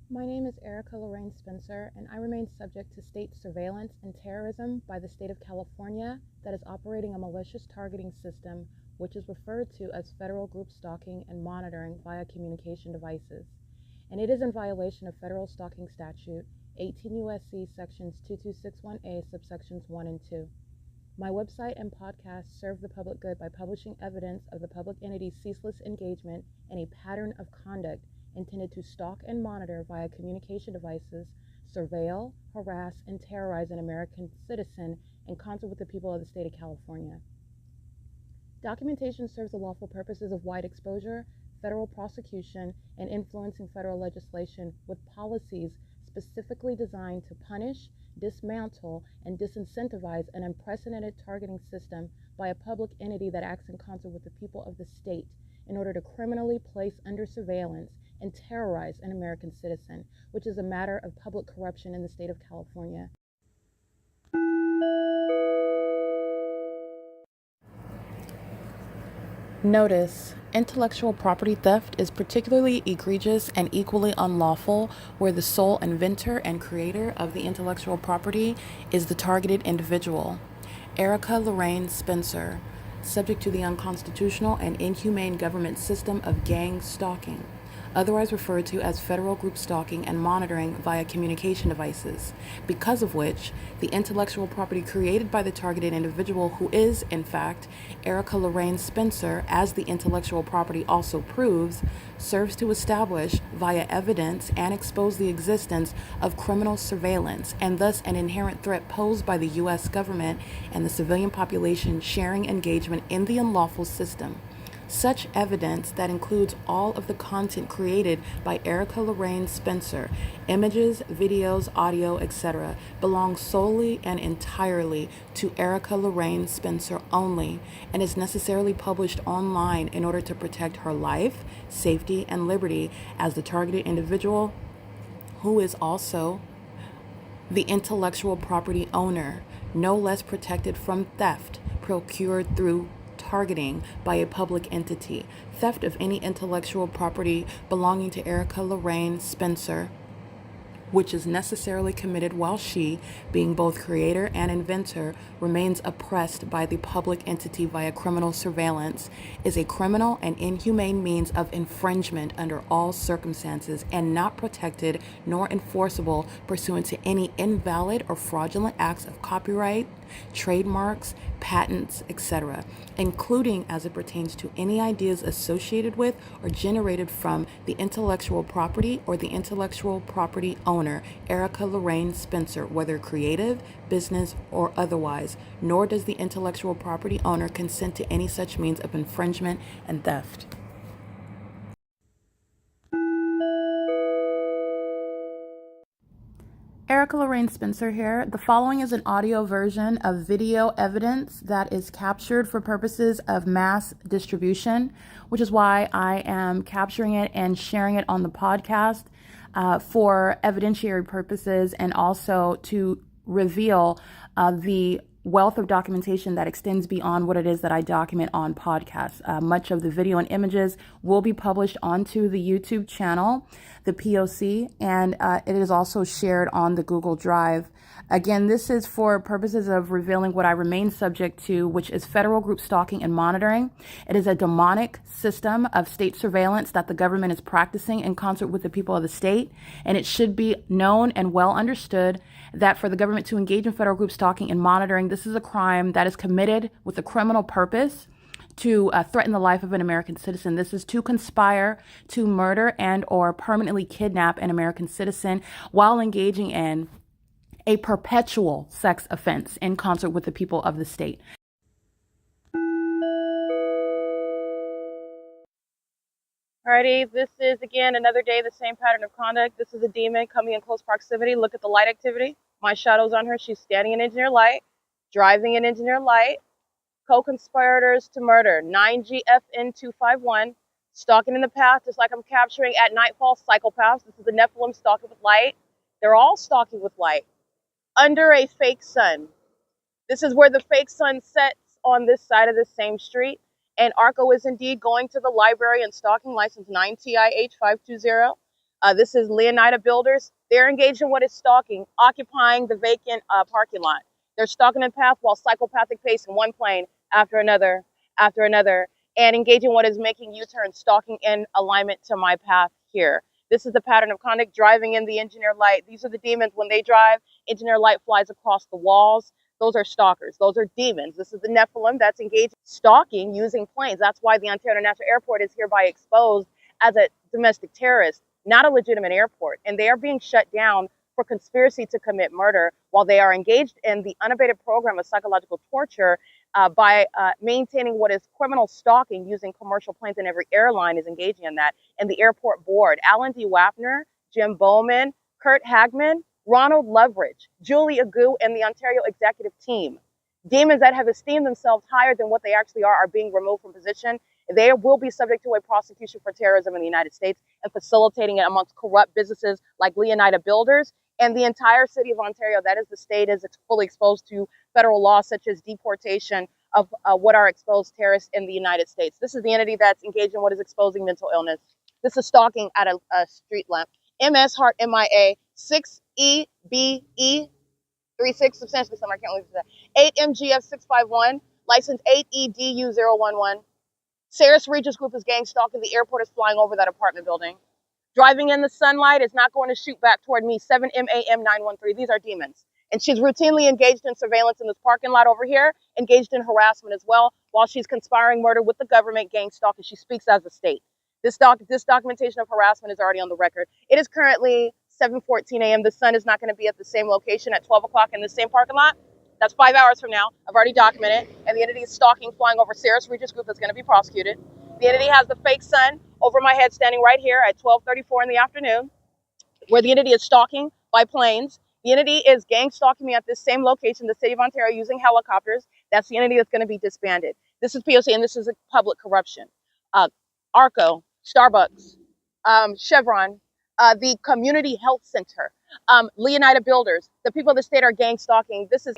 My name is Erica Lorraine Spencer, and I remain subject to state surveillance and terrorism by the state of California that is operating a malicious targeting system which is referred to as federal group stalking and monitoring via communication devices. And it is in violation of federal stalking statute 18 U.S.C. sections 2261A subsections 1 and 2. My website and podcast serve the public good by publishing evidence of the public entity's ceaseless engagement in a pattern of conduct intended to stalk and monitor via communication devices, surveil, harass, and terrorize an American citizen in concert with the people of the state of California. Documentation serves the lawful purposes of wide exposure, federal prosecution, and influencing federal legislation with policies specifically designed to punish, dismantle, and disincentivize an unprecedented targeting system by a public entity that acts in concert with the people of the state in order to criminally place under surveillance and terrorize an American citizen, which is a matter of public corruption in the state of California. Notice: intellectual property theft is particularly egregious and equally unlawful where the sole inventor and creator of the intellectual property is the targeted individual. Erica Lorraine Spencer, subject to the unconstitutional and inhumane government system of gang stalking, otherwise referred to as federal group stalking and monitoring via communication devices, because of which the intellectual property created by the targeted individual, who is, in fact, Erica Lorraine Spencer, as the intellectual property also proves, serves to establish via evidence and expose the existence of criminal surveillance and thus an inherent threat posed by the U.S. government and the civilian population sharing engagement in the unlawful system. Such evidence, that includes all of the content created by Erica Lorraine Spencer, images, videos, audio, etc., belongs solely and entirely to Erica Lorraine Spencer only and is necessarily published online in order to protect her life, safety, and liberty as the targeted individual, who is also the intellectual property owner, no less protected from theft procured through targeting by a public entity. Theft of any intellectual property belonging to Erica Lorraine Spencer, which is necessarily committed while she, being both creator and inventor, remains oppressed by the public entity via criminal surveillance, is a criminal and inhumane means of infringement under all circumstances and not protected nor enforceable pursuant to any invalid or fraudulent acts of copyright, trademarks, patents, etc., including as it pertains to any ideas associated with or generated from the intellectual property or the intellectual property owner, Erica Lorraine Spencer, whether creative, business, or otherwise, nor does the intellectual property owner consent to any such means of infringement and theft. Erica Lorraine Spencer here. The following is an audio version of video evidence that is captured for purposes of mass distribution, which is why I am capturing it and sharing it on the podcast for evidentiary purposes and also to reveal the wealth of documentation that extends beyond what it is that I document on podcasts. Much of the video and images will be published onto the YouTube channel, the P.O.C, and it is also shared on the Google Drive. Again, this is for purposes of revealing what I remain subject to, which is federal group stalking and monitoring. It is a demonic system of state surveillance that the government is practicing in concert with the people of the state, and it should be known and well understood that for the government to engage in federal group stalking and monitoring, this is a crime that is committed with a criminal purpose to threaten the life of an American citizen. This is to conspire to murder and or permanently kidnap an American citizen while engaging in a perpetual sex offense in concert with the people of the state. Alrighty, this is again another day, the same pattern of conduct. This is a demon coming in close proximity. Look at the light activity. My shadow's on her. She's standing in engineer light, driving in engineer light. Co-conspirators to murder, 9GFN251. Stalking in the path, just like I'm capturing at nightfall, psychopaths. This is the Nephilim stalking with light. They're all stalking with light under a fake sun. This is where the fake sun sets on this side of the same street. And ARCO is indeed going to the library and stalking license 9TIH520. This is Leonida Builders. They're engaged in what is stalking, occupying the vacant parking lot. They're stalking the path while psychopathic pacing one plane after another, and engaging what is making U-turns, stalking in alignment to my path here. This is the pattern of conduct, driving in the engineer light. These are the demons. When they drive, engineer light flies across the walls. Those are stalkers. Those are demons. This is the Nephilim that's engaged in stalking using planes. That's why the Ontario International Airport is hereby exposed as a domestic terrorist, not a legitimate airport. And they are being shut down for conspiracy to commit murder while they are engaged in the unabated program of psychological torture by maintaining what is criminal stalking using commercial planes, and every airline is engaging in that. And the airport board, Alan D. Wapner, Jim Bowman, Kurt Hagman, Ronald Loveridge, Julie Agu, and the Ontario executive team. Demons that have esteemed themselves higher than what they actually are being removed from position. They will be subject to a prosecution for terrorism in the United States and facilitating it amongst corrupt businesses like Leonida Builders and the entire city of Ontario. That is, the state is fully exposed to federal laws such as deportation of what are exposed terrorists in the United States. This is the entity that's engaged in what is exposing mental illness. This is stalking at a street lamp. MS Heart MIA 6EBE 36 substantially similar. I can't believe that. 8MGF 651 license 8EDU011. Saris Regis Group is gang stalking. The airport is flying over that apartment building. Driving in the sunlight is not going to shoot back toward me. 7MAM913. These are demons. And she's routinely engaged in surveillance in this parking lot over here, engaged in harassment as well, while she's conspiring murder with the government, gang stalking. She speaks as a state. This documentation of harassment is already on the record. It is currently 7:14 a.m. The sun is not going to be at the same location at 12 o'clock in the same parking lot. That's 5 hours from now. I've already documented. And the entity is stalking, flying over Saris Regis Group that's going to be prosecuted. The entity has the fake sun over my head standing right here at 12:34 in the afternoon, where the entity is stalking by planes. The entity is gang stalking me at this same location, the city of Ontario, using helicopters. That's the entity that's going to be disbanded. This is P.O.C. and this is a public corruption. ARCO, Starbucks, CHEVRON, the Community Health Center, Leonida Builders. The people of the state are gang stalking. This is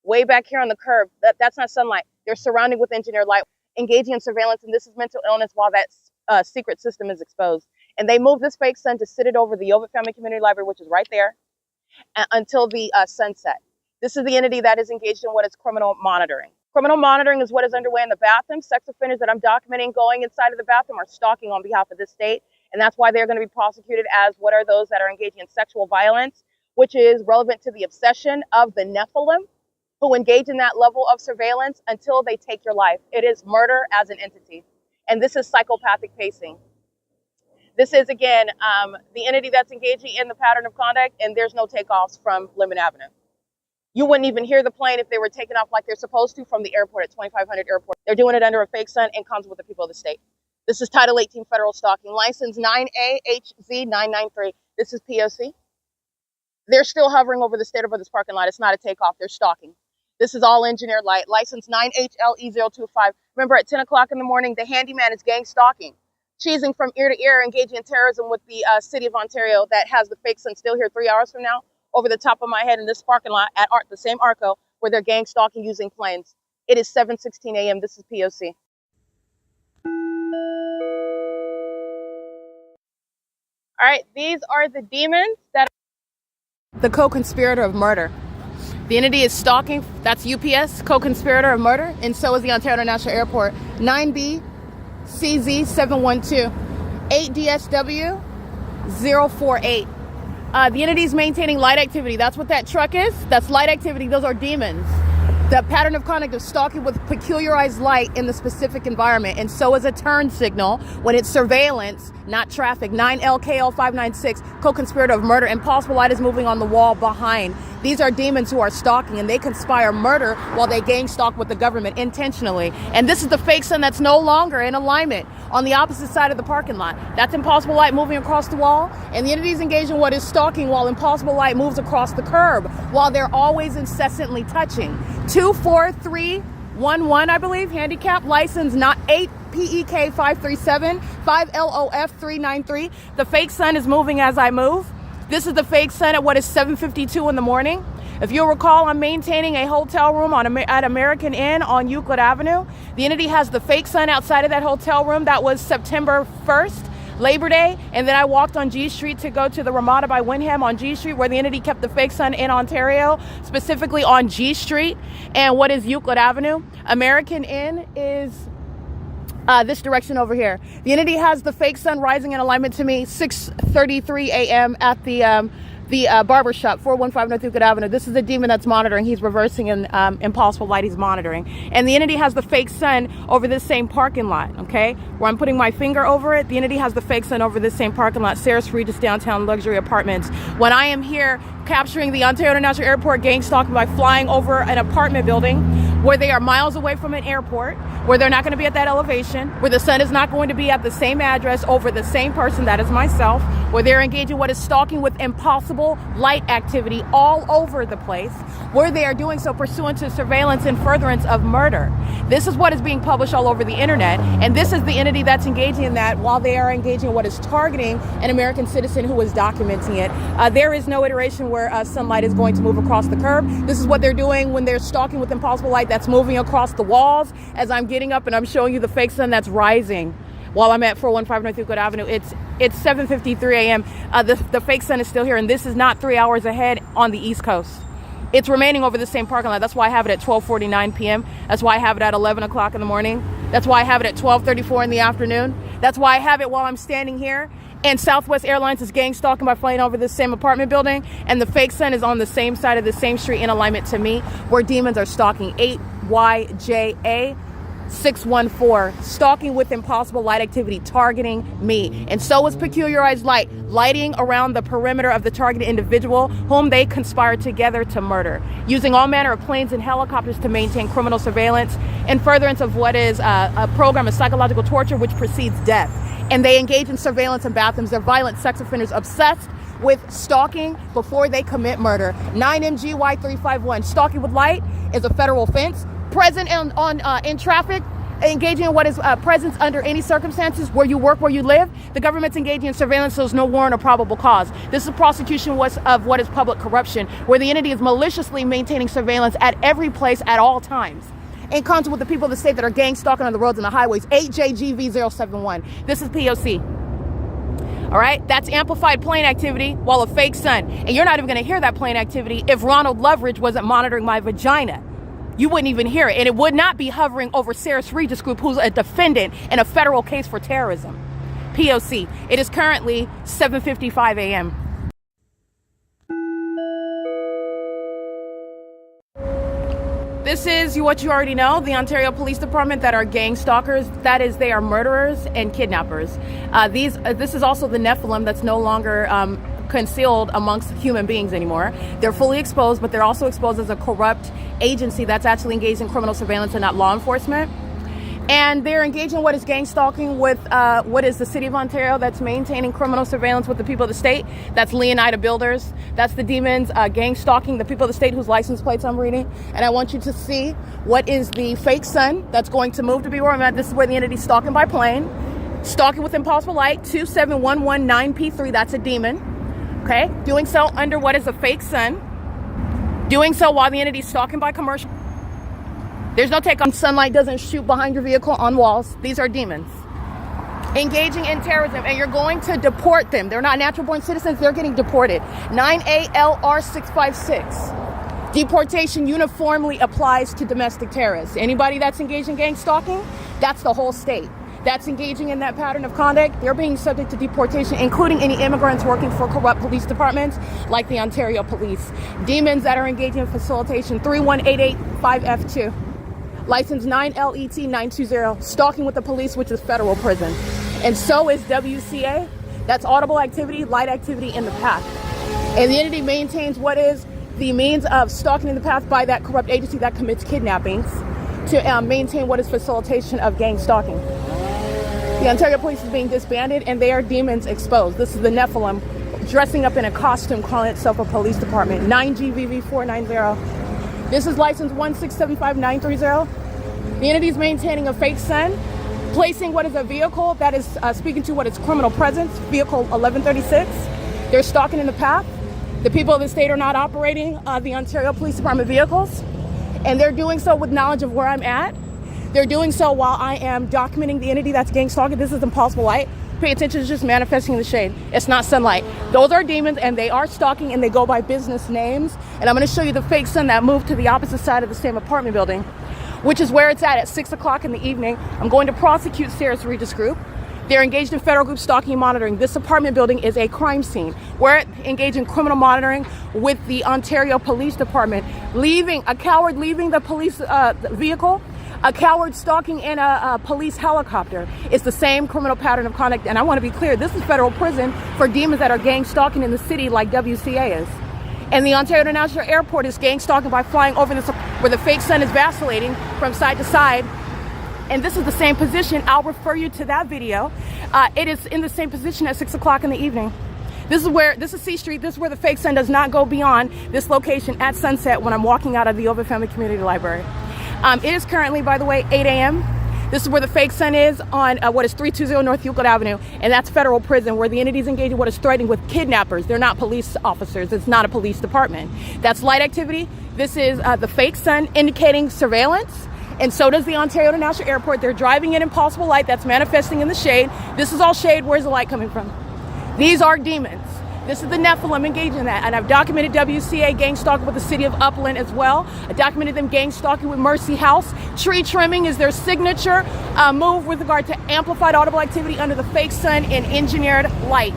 way back here on the curb. That's not sunlight. They're surrounding with engineered light, engaging in surveillance, and this is mental illness while that secret system is exposed. And they moved this fake sun to sit it over the OVITT Family Community Library, which is right there, until the sunset. This is the entity that is engaged in what is criminal monitoring. Criminal monitoring is what is underway in the bathroom. Sex offenders that I'm documenting going inside of the bathroom are stalking on behalf of this state. And that's why they're going to be prosecuted as what are those that are engaging in sexual violence, which is relevant to the obsession of the Nephilim, who engage in that level of surveillance until they take your life. It is murder as an entity. And this is psychopathic pacing. This is, again, the entity that's engaging in the pattern of conduct, and there's no takeoffs from Lemon Avenue. You wouldn't even hear the plane if they were taking off like they're supposed to from the airport at 2500 Airport. They're doing it under a fake sun and comes with the people of the state. This is Title 18 federal stalking, license 9AHZ993. This is P.O.C. They're still hovering over the state over this parking lot. It's not a takeoff. They're stalking. This is all engineered light, license 9HLE025. Remember, at 10 o'clock in the morning, the handyman is gang stalking, cheesing from ear to ear, engaging in terrorism with the city of Ontario that has the fake sun still here 3 hours from now over the top of my head in this parking lot at the same ARCO where they're gang stalking using planes. It is 7:16 a.m. This is P.O.C. All right, these are the demons that The co-conspirator of murder. The entity is stalking. That's UPS, co-conspirator of murder, and so is the Ontario International Airport. 9B CZ712 8DSW 048. The entity is maintaining light activity. That's what that truck is. That's light activity. Those are demons. The pattern of conduct of stalking with peculiarized light in the specific environment. And so is a turn signal when it's surveillance, not traffic. 9LKL596, co-conspirator of murder. Impossible light is moving on the wall behind. These are demons who are stalking, and they conspire murder while they gang stalk with the government intentionally. And this is the fake sun that's no longer in alignment on the opposite side of the parking lot. That's impossible light moving across the wall, and the entities engaged in what is stalking while impossible light moves across the curb while they're always incessantly touching. 24311, I believe, handicap license, not 8 PEK 537 5LOF 393. The fake sun is moving as I move. This is the fake sun at what is 7:52 in the morning. If you'll recall, I'm maintaining a hotel room at American Inn on Euclid Avenue. The entity has the fake sun outside of that hotel room. That was September 1st. Labor Day, and then I walked on G Street to go to the Ramada by Wyndham on G Street, where the entity kept the fake sun in Ontario, specifically on G Street. And what is Euclid Avenue? American Inn is this direction over here. The entity has the fake sun rising in alignment to me, 6:33 a.m. at the barber shop, 415 North Euclid Avenue. This is the demon that's monitoring. He's reversing in impossible light. He's monitoring. And the entity has the fake sun over this same parking lot, okay? Where I'm putting my finger over it, the entity has the fake sun over this same parking lot, Sarah's Regis Downtown Luxury Apartments. When I am here capturing the Ontario International Airport gang stalking by flying over an apartment building where they are miles away from an airport, where they're not going to be at that elevation, where the sun is not going to be at the same address over the same person, that is myself, where they're engaging what is stalking with impossible light activity all over the place, where they are doing so pursuant to surveillance and furtherance of murder. This is what is being published all over the internet, and this is the entity that's engaging in that while they are engaging in what is targeting an American citizen who is documenting it. There is no iteration where sunlight is going to move across the curb. This is what they're doing when they're stalking with impossible light that's moving across the walls as I'm getting up and I'm showing you the fake sun that's rising while I'm at 415 North Euclid Avenue. It's 7:53 a.m. The fake sun is still here, and this is not 3 hours ahead on the East Coast. It's remaining over the same parking lot. That's why I have it at 12:49 p.m. That's why I have it at 11 o'clock in the morning. That's why I have it at 12:34 in the afternoon. That's why I have it while I'm standing here. And Southwest Airlines is gang stalking by flying over this same apartment building, and the fake sun is on the same side of the same street in alignment to me, where demons are stalking. 8YJA 614, stalking with impossible light activity, targeting me. And so is peculiarized light, lighting around the perimeter of the targeted individual whom they conspired together to murder, using all manner of planes and helicopters to maintain criminal surveillance in furtherance of what is a program of psychological torture which precedes death. And they engage in surveillance in bathrooms. They're violent sex offenders obsessed with stalking before they commit murder. 9MGY351, stalking with light is a federal offense. Present in traffic, engaging in what is presence under any circumstances, where you work, where you live. The government's engaging in surveillance, so there's no warrant or probable cause. This is prosecution of what is public corruption, where the entity is maliciously maintaining surveillance at every place at all times, in concert with the people of the state that are gang stalking on the roads and the highways. 8JGV071. This is P.O.C. All right, that's amplified plane activity while a fake sun. And you're not even going to hear that plane activity if Ronald Loveridge wasn't monitoring my vagina. You wouldn't even hear it, and it would not be hovering over Sarah's Regis Group, who's a defendant in a federal case for terrorism. P.O.C. It is currently 7:55 a.m. This is what you already know, the Ontario Police Department that are gang stalkers. That is, they are murderers and kidnappers. This is also the Nephilim that's no longer concealed amongst human beings anymore. They're fully exposed, but they're also exposed as a corrupt agency that's actually engaged in criminal surveillance and not law enforcement. And they're engaged in what is gang stalking with what is the City of Ontario that's maintaining criminal surveillance with the people of the state. That's Leonida Builders. That's the demons gang stalking the people of the state whose license plates I'm reading. And I want you to see what is the fake sun that's going to move to be where I'm at. This is where the entity's stalking by plane. Stalking with impossible light, 27119P3. That's a demon. Okay, doing so under what is a fake sun. Doing so while the entity is stalking by commercial. There's no take on. Sunlight doesn't shoot behind your vehicle on walls. These are demons engaging in terrorism, and you're going to deport them. They're not natural born citizens. They're getting deported. 9ALR656. Deportation uniformly applies to domestic terrorists. Anybody that's engaged in gang stalking, that's the whole state. That's engaging in that pattern of conduct, they're being subject to deportation, including any immigrants working for corrupt police departments like the Ontario Police. Demons that are engaging in facilitation, 31885F2. License 9LET920, stalking with the police, which is federal prison. And so is WCA. That's audible activity, light activity in the path. And the entity maintains what is the means of stalking in the path by that corrupt agency that commits kidnappings to maintain what is facilitation of gang stalking. The Ontario Police is being disbanded, and they are demons exposed. This is the Nephilim dressing up in a costume, calling itself a police department. 9GVV490. This is license 1675930. The entity is maintaining a fake sun, placing what is a vehicle that is speaking to what is criminal presence, vehicle 1136. They're stalking in the path. The people of the state are not operating the Ontario Police Department vehicles, and they're doing so with knowledge of where I'm at. They're doing so while I am documenting the entity that's gang stalking. This is impossible light. Pay attention, it's just manifesting in the shade. It's not sunlight. Those are demons, and they are stalking, and they go by business names. And I'm going to show you the fake sun that moved to the opposite side of the same apartment building, which is where it's at 6 o'clock in the evening. I'm going to prosecute Sarah's Regis Group. They're engaged in federal group stalking and monitoring. This apartment building is a crime scene. We're engaged in criminal monitoring with the Ontario Police Department, a coward leaving the police vehicle, a coward stalking in a police helicopter. It's the same criminal pattern of conduct. And I want to be clear, this is federal prison for demons that are gang stalking in the city like WCA is. And the Ontario International Airport is gang stalking by flying over this, where the fake sun is vacillating from side to side. And this is the same position. I'll refer you to that video. It is in the same position at 6 o'clock in the evening. This is C Street. This is where the fake sun does not go beyond this location at sunset when I'm walking out of the OVITT Family Community Library. It is currently, by the way, 8 a.m. This is where the fake sun is on what is 320 North Euclid Avenue, and that's federal prison, where the entities engage in what is threatening with kidnappers. They're not police officers. It's not a police department. That's light activity. This is the fake sun indicating surveillance. And so does the Ontario International Airport. They're driving in impossible light that's manifesting in the shade. This is all shade. Where's the light coming from? These are demons. This is the Nephilim engaged in that. And I've documented WCA gang stalking with the city of Upland as well. I documented them gang stalking with Mercy House. Tree trimming is their signature move with regard to amplified audible activity under the fake sun and engineered light.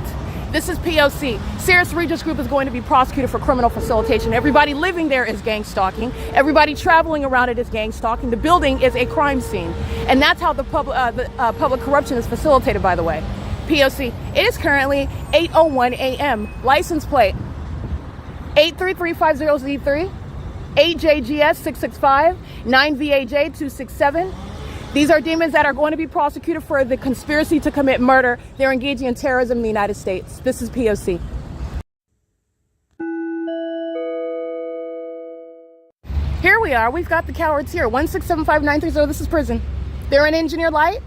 This is P.O.C. Sarah's Regis Group is going to be prosecuted for criminal facilitation. Everybody living there is gang stalking. Everybody traveling around it is gang stalking. The building is a crime scene. And that's how the public corruption is facilitated, by the way. P.O.C. It is currently 8:01 a.m. License plate 83350Z3, 8JGS665, 9VAJ267. These are demons that are going to be prosecuted for the conspiracy to commit murder. They're engaging in terrorism in the United States. This is P.O.C. Here we are. We've got the cowards here. 1675930. This is prison. They're in engineered light,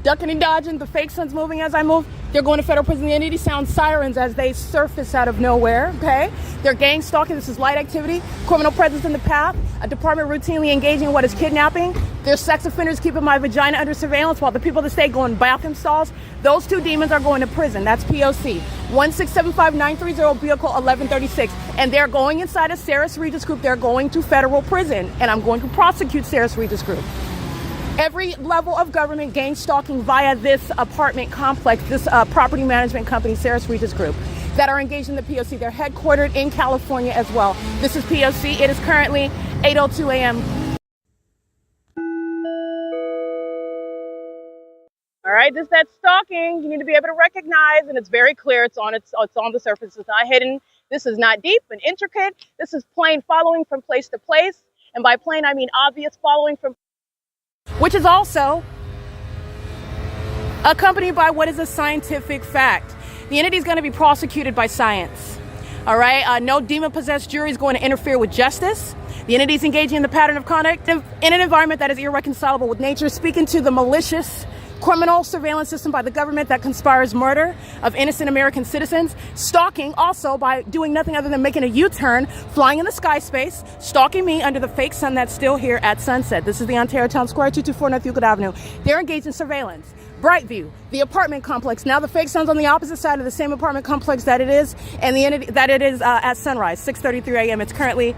ducking and dodging. The fake sun's moving as I move. They're going to federal prison. The entity sounds sirens as they surface out of nowhere, okay? They're gang stalking. This is light activity. Criminal presence in the path. A department routinely engaging in what is kidnapping. There's sex offenders keeping my vagina under surveillance while the people of the state go in bathroom stalls. Those two demons are going to prison. That's P.O.C. 1675930, vehicle 1136. And they're going inside of Sarah's Regis Group. They're going to federal prison. And I'm going to prosecute Sarah's Regis Group. Every level of government gang stalking via this apartment complex, this property management company, Sarah's Regis Group, that are engaged in the P.O.C. They're headquartered in California as well. This is P.O.C. It is currently 8:02 a.m. All right, this is that stalking. You need to be able to recognize, and it's very clear. It's on the surface. It's not hidden. This is not deep and intricate. This is plain following from place to place, and by plain I mean obvious following from, which is also accompanied by what is a scientific fact. The entity is going to be prosecuted by science. All right, no demon-possessed jury is going to interfere with justice. The entity is engaging in the pattern of conduct in an environment that is irreconcilable with nature, speaking to the malicious criminal surveillance system by the government that conspires murder of innocent American citizens, stalking also by doing nothing other than making a U-turn, flying in the sky space, stalking me under the fake sun that's still here at sunset. This is the Ontario Town Square, 224 North Euclid Avenue. They're engaged in surveillance. Brightview, the apartment complex. Now the fake sun's on the opposite side of the same apartment complex that it is, and the entity that it is at sunrise, 6:33 a.m. It's currently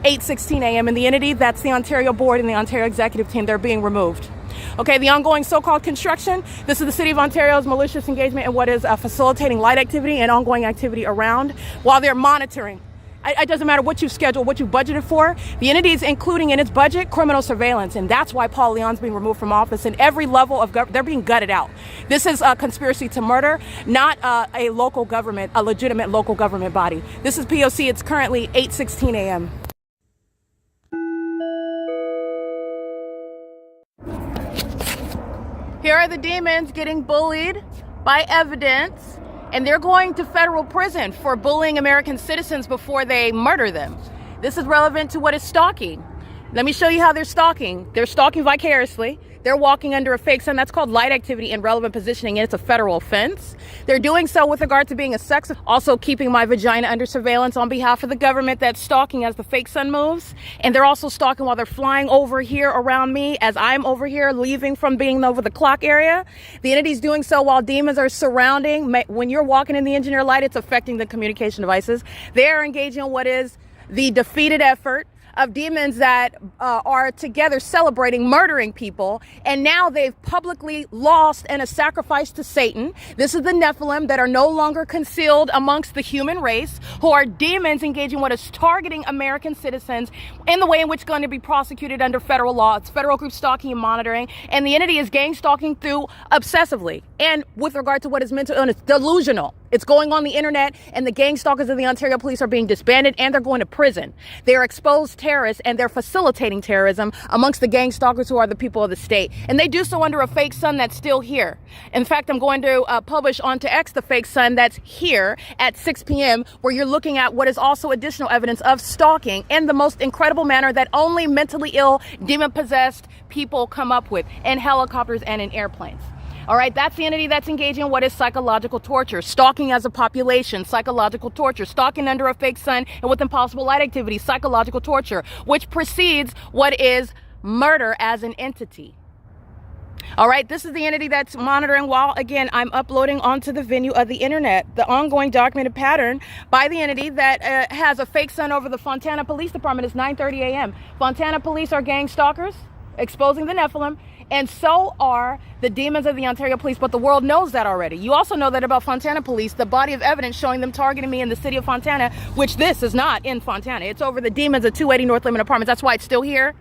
8:16 a.m. and the entity, that's the Ontario Board and the Ontario Executive Team, they're being removed. Okay, the ongoing so-called construction. This is the City of Ontario's malicious engagement in what is facilitating light activity and ongoing activity around while they're monitoring. It doesn't matter what you've scheduled, what you've budgeted for. The entity is including in its budget criminal surveillance, and that's why Paul Leon's being removed from office. And every level of government, they're being gutted out. This is a conspiracy to murder, not a local government, a legitimate local government body. This is P.O.C. It's currently 8:16 a.m. Here are the demons getting bullied by evidence, and they're going to federal prison for bullying American citizens before they murder them. This is relevant to what is stalking. Let me show you how they're stalking. They're stalking vicariously. They're walking under a fake sun. That's called light activity and relevant positioning, and it's a federal offense. They're doing so with regard to being a sex, also keeping my vagina under surveillance on behalf of the government that's stalking as the fake sun moves. And they're also stalking while they're flying over here around me as I'm over here leaving from being over the clock area. The entity's doing so while demons are surrounding. When you're walking in the engineer light, it's affecting the communication devices. They are engaging in what is the defeated effort of demons that are together celebrating murdering people, and now they've publicly lost and a sacrifice to Satan. This is the Nephilim that are no longer concealed amongst the human race, who are demons engaging what is targeting American citizens in the way in which going to be prosecuted under federal law. It's federal group stalking and monitoring, and the entity is gang stalking through obsessively. And with regard to what is mental illness, delusional. It's going on the internet, and the gang stalkers of the Ontario police are being disbanded, and they're going to prison. They're exposed terrorists, and they're facilitating terrorism amongst the gang stalkers who are the people of the state. And they do so under a fake sun that's still here. In fact, I'm going to publish onto X the fake sun that's here at 6 p.m., where you're looking at what is also additional evidence of stalking in the most incredible manner that only mentally ill, demon-possessed people come up with in helicopters and in airplanes. All right, that's the entity that's engaging in what is psychological torture, stalking as a population, psychological torture, stalking under a fake sun and with impossible light activity, psychological torture, which precedes what is murder as an entity. All right, this is the entity that's monitoring while, again, I'm uploading onto the venue of the internet the ongoing documented pattern by the entity that has a fake sun over the Fontana Police Department. It's 9:30 a.m. Fontana police are gang stalkers, exposing the Nephilim, and so are the demons of the Ontario police, but the world knows that already. You also know that about Fontana police, the body of evidence showing them targeting me in the city of Fontana, which this is not in Fontana. It's over the demons of 280 North Lemon Apartments. That's why it's still here,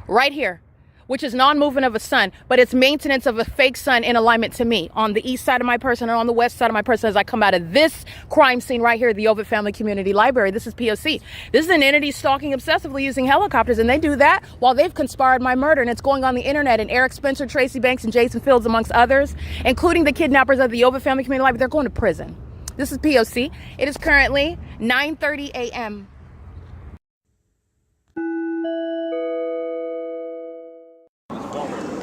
right here, which is non-movement of a sun, but it's maintenance of a fake sun in alignment to me on the east side of my person and on the west side of my person as I come out of this crime scene right here at the OVITT Family Community Library. This is P.O.C. This is an entity stalking obsessively using helicopters, and they do that while they've conspired my murder, and it's going on the internet, and Eric Spencer, Tracy Banks, and Jason Fields, amongst others, including the kidnappers of the OVITT Family Community Library, they're going to prison. This is P.O.C. It is currently 9:30 a.m.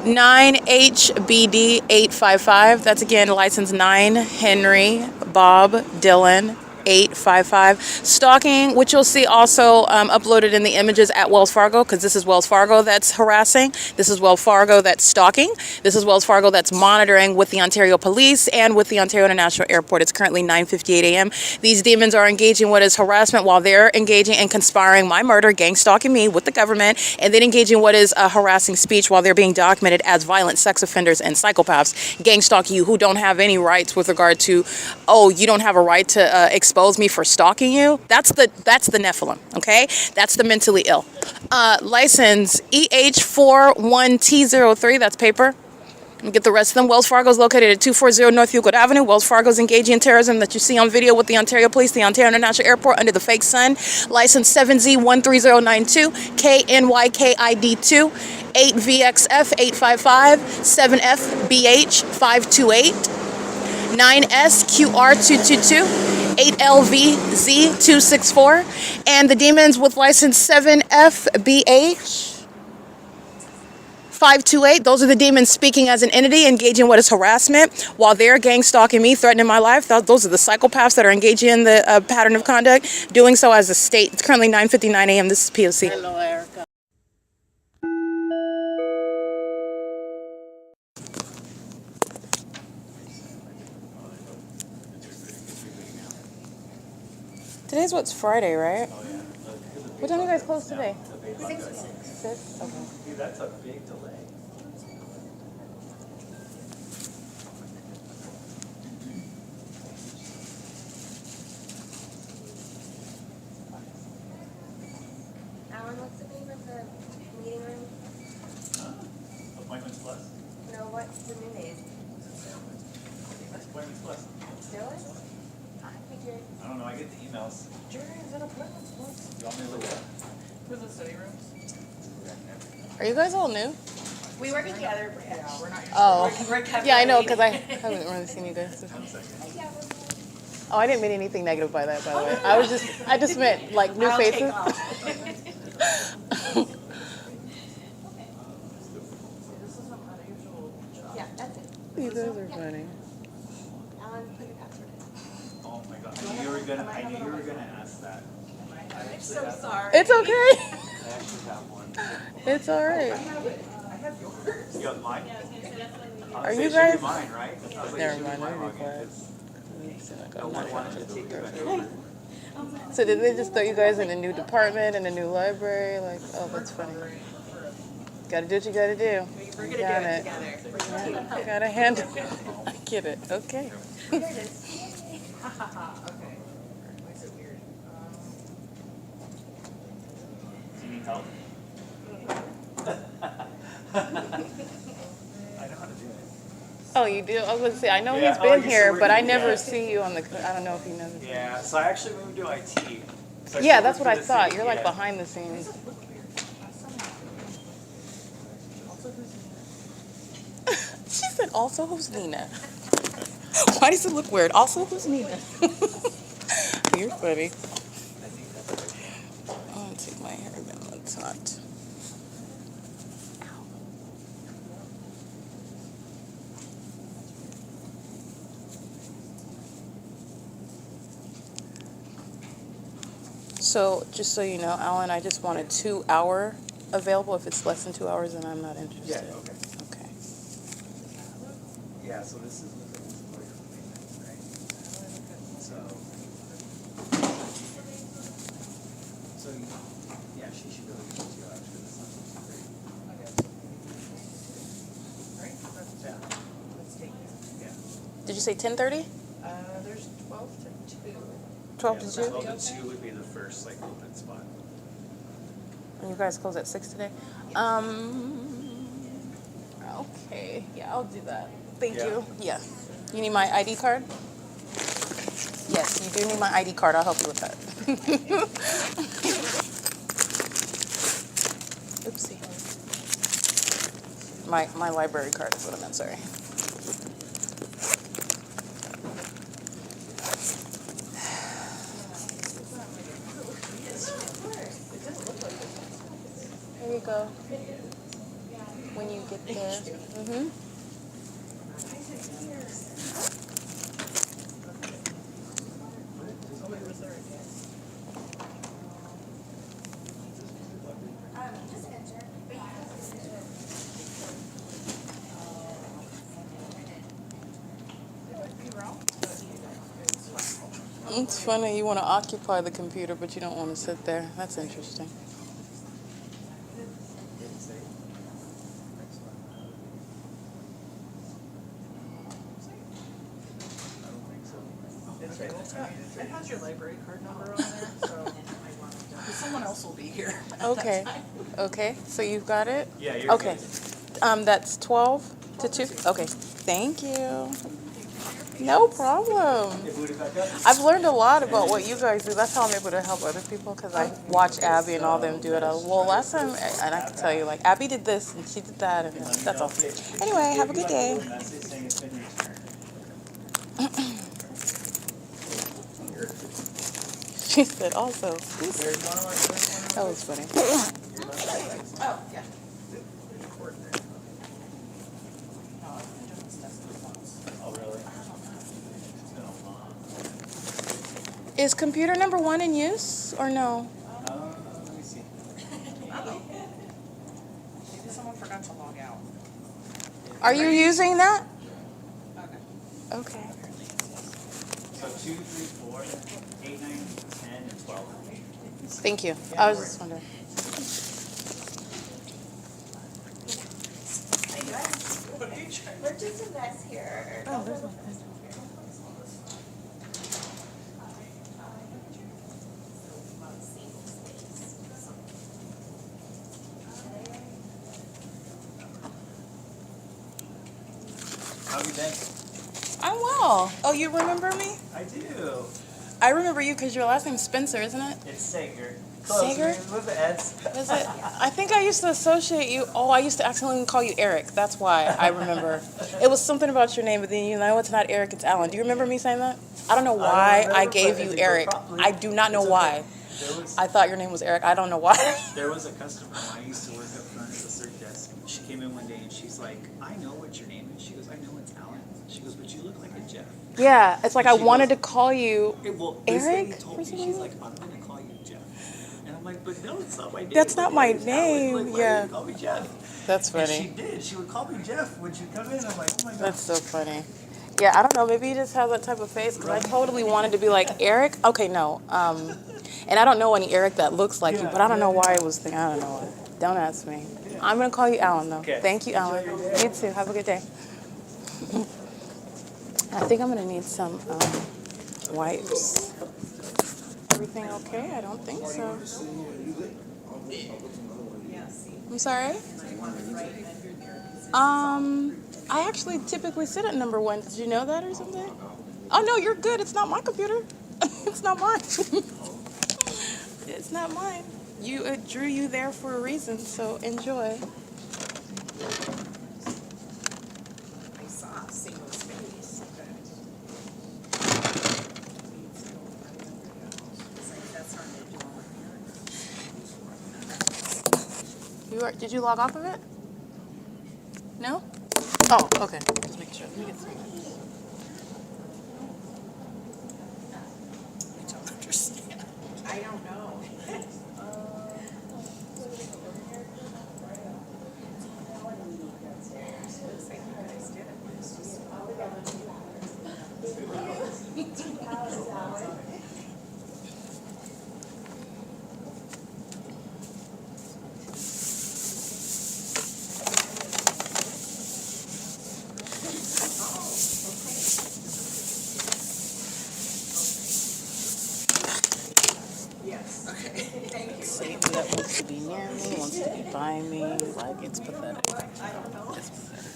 9HBD 855. That's again license 9 Henry Bob Dylan 855. Stalking, which you'll see also uploaded in the images at Wells Fargo, because this is Wells Fargo that's harassing. This is Wells Fargo that's stalking. This is Wells Fargo that's monitoring with the Ontario Police and with the Ontario International Airport. It's currently 9:58 a.m. These demons are engaging what is harassment while they're engaging and conspiring my murder, gang stalking me with the government, and then engaging what is harassing speech while they're being documented as violent sex offenders and psychopaths, gang stalking you who don't have any rights with regard to, oh, you don't have a right to expose me for stalking you. That's the Nephilim, okay? That's the mentally ill. License EH41T03, that's paper. And get the rest of them. Wells Fargo is located at 240 North Euclid Avenue. Wells Fargo is engaging in terrorism that you see on video with the Ontario Police, the Ontario International Airport under the fake sun. License 7Z13092, KNYKID2, 8VXF 855, 7FBH 528, 9SQR222, 8LVZ264, and the demons with license 7FBH 528. Those are the demons speaking as an entity, engaging what is harassment while they're gang stalking me, threatening my life. Those are the psychopaths that are engaging in the pattern of conduct, doing so as a state. It's currently 9:59 a.m. This is P.O.C. Hello, Erica. Today's what's Friday, right? What time do you guys close today? 6. Okay. That's a big delay. Alan, what's the name of the meeting room? Appointments Plus? No, what's the new name? That's Appointments Plus. Still is? I figured. I don't know, I get the emails. Jerry, is it Appointments Plus? You want me to look it up? Who's the study rooms? Are you guys all new? We work together. Yeah, we're not. Oh. We're covering. Yeah, I know, because I haven't really seen you guys. Oh, I didn't mean anything negative by that, by the way. I just meant like new faces. those are funny. Alan, put your password in. Oh my god, I knew you were gonna ask that. I'm so sorry. It's okay. I actually have one. It's all right. You have mine? Are you guys? Mine, right? I was like, Never it should be mind, my let me be login, quiet. 'cause no one wanted to take you guys over. So did they just throw you guys in a new department and a new library? Like, oh, that's funny. Gotta do what you gotta do. We're You gonna got do it it. together. Yeah, gotta handle it. I get it. Okay. There it is. Okay. Why is it weird? Do you need help? I know how to do it. Oh, you do? I was gonna say, I know Yeah, he's oh, I been used to here, work but I in- never yeah. see you on the. I don't know if you know this. Yeah, so I actually moved to IT. So I Yeah, still that's work what I for the thought. city, You're like yeah. behind the scenes. She said, also, who's Nina? Why does it look weird? Also, who's Nina? You're funny. I'm gonna take my hair down. It's not. So, just so you know, Alan, I just want a 2-hour available. If it's less than 2 hours, then I'm not Yeah, interested. okay. Okay. Yeah, so this is what you're doing, right? So, yeah, she should be able to get you actually. That's not too great. Right, that's, Yeah, let's take it. yeah. Did you say 10:30? There's 12 to 2. 12 Yeah, to so 2? 12 to 2 would be the first, like, open spot. And you guys close at 6 today? Okay. Yeah, I'll do that. Thank Yeah. you. Yeah. You need my ID card? Yes, you do need my ID card. I'll help you with that. Oopsie. My library card is what I meant, sorry. There you go. When you get there. Mm-hmm. Just enter. It's funny, you want to occupy the computer, but you don't want to sit there. That's interesting. It's right. It has your library card number on there, so someone else will be here. at that Okay. time. Okay. So you've got it? Yeah, you're Okay. good. That's 12 to 2? Okay. Thank you. No problem. You boot it back up? I've learned a lot about what you guys do. That's how I'm able to help other people because I watch Abby and all them do it. Well, last time, and I can tell you, like, Abby did this and she did that, and that's all. Anyway, have a good day. Message saying it's been returned. She said also. There's one of our first That was funny. Oh, yeah. Record there. No, I just tested it once. Oh, really? It's been a long. Is computer number 1 in use or no? Let me see. Maybe someone forgot to log out. Are you using that? Okay. Okay. So 2, 3, 4, 8, 9, 10, and 12. Thank you. I was just wondering. What are you trying We're just a mess here. Oh, there's one. How have you been? I'm well. Oh, you remember me? I do. I remember you because your last name's Spencer, isn't it? It's Sager. Sager? With the Eds. Is it? I think I used to associate you. Oh, I used to accidentally call you Eric. That's why I remember. It was something about your name, but then you know it's not Eric, it's Alan. Do you remember me saying that? I don't know why I remember, gave but you I think Eric. probably- I do not know it's why. okay. There was, I thought your name was Eric. I don't know why. there was a customer when I used to work up front at the cert desk. She came in one day and she's like, I know what your name is. She goes, I know it's Alan. She goes, but you look like a Jeff. Yeah, it's like I She wanted to goes, call you well, this lady Eric told or me, she's something. like, I'm gonna call you Jeff. And I'm like, but no, it's not my name. That's Like, not my name's Alan. name. Like, why are Yeah, you call me Jeff? that's And she funny. did. She would call me Jeff when she'd come in. I'm like, oh my God. That's so funny. Yeah, I don't know. Maybe he just has that type of face because I totally wanted to be like Eric. Okay, no. And I don't know any Eric that looks like you, but I don't know why it was thinking. I don't know why. Don't ask me. I'm gonna call you Alan though. Okay. Thank you, Alan. You too. Have a good day. I think I'm gonna need some wipes. Everything okay? I don't think so. I'm sorry? I actually typically sit at number 1. Did you know that or something? Oh no, you're good. It's not my computer. It's not mine. It's not mine. It drew you there for a reason, so enjoy. I saw a single space, but it's like that's hard to do all Did you log off of it? No? Oh, okay. Just make sure. Let me get some. I don't understand. I don't know. Looks like you guys did it. It's just yes. Okay. Thank you. Satan that wants to be near me, wants to be by me. Like, it's pathetic. It's pathetic.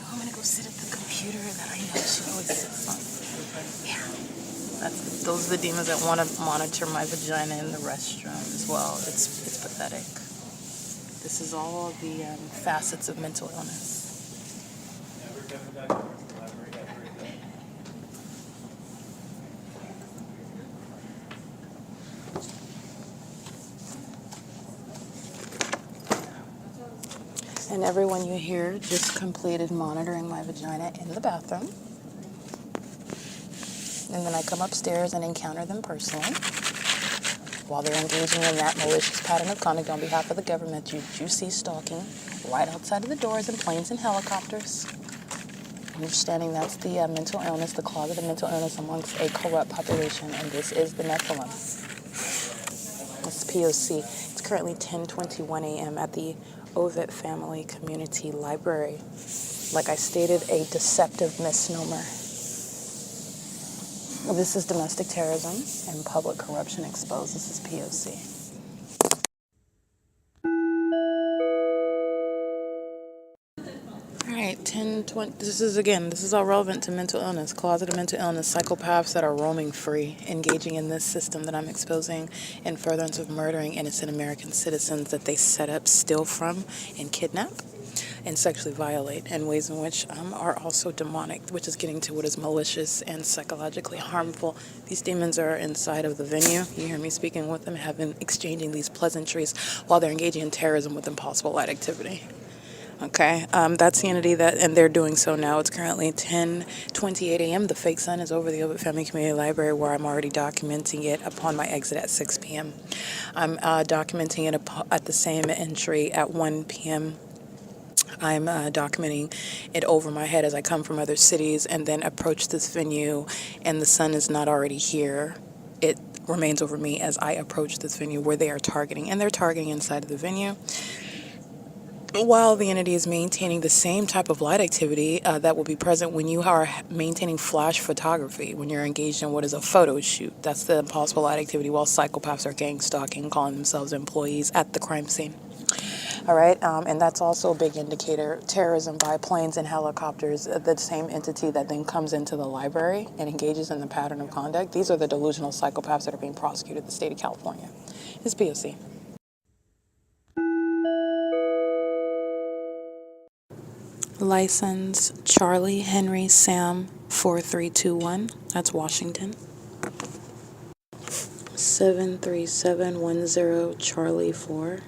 Oh, I'm gonna go sit at the computer that I know she always sits on. Yeah. Those are the demons that want to monitor my vagina in the restroom as well. It's pathetic. This is all the facets of mental illness. Never come back to the library ever again. And everyone you hear just completed monitoring my vagina in the bathroom. And then I come upstairs and encounter them personally while they're engaging in that malicious pattern of conduct on behalf of the government. You see stalking right outside of the doors in planes and helicopters. Understanding that's the mental illness, the closet of mental illness amongst a corrupt population, and this is the Nephilim. It's P.O.C. It's currently 10:21 a.m. at the OVITT Family Community Library. Like I stated, a deceptive misnomer. This is domestic terrorism and public corruption exposed. This is P.O.C. All right, 10:20. This is all relevant to mental illness, closet of mental illness, psychopaths that are roaming free, engaging in this system that I'm exposing in furtherance of murdering innocent American citizens that they set up, steal from, and kidnap, and sexually violate in ways in which are also demonic, which is getting to what is malicious and psychologically harmful. These demons are inside of the venue. You hear me speaking with them, have been exchanging these pleasantries while they're engaging in terrorism with impossible light activity. Okay, that's the entity and they're doing so now. It's currently 10:28 a.m. The fake sun is over the OVITT Family Community Library, where I'm already documenting it upon my exit at 6 p.m. I'm documenting it at the same entry at 1 p.m. I'm documenting it over my head as I come from other cities and then approach this venue, and the sun is not already here. It remains over me as I approach this venue where they are targeting, and they're targeting inside of the venue. While the entity is maintaining the same type of light activity that will be present when you are maintaining flash photography, when you're engaged in what is a photo shoot. That's the impossible light activity while psychopaths are gang stalking, calling themselves employees at the crime scene. All right, and that's also a big indicator. Terrorism by planes and helicopters, the same entity that then comes into the library and engages in the pattern of conduct. These are the delusional psychopaths that are being prosecuted in the state of California. It's P.O.C. License Charlie Henry Sam 4321. That's Washington. 73710 Charlie 4.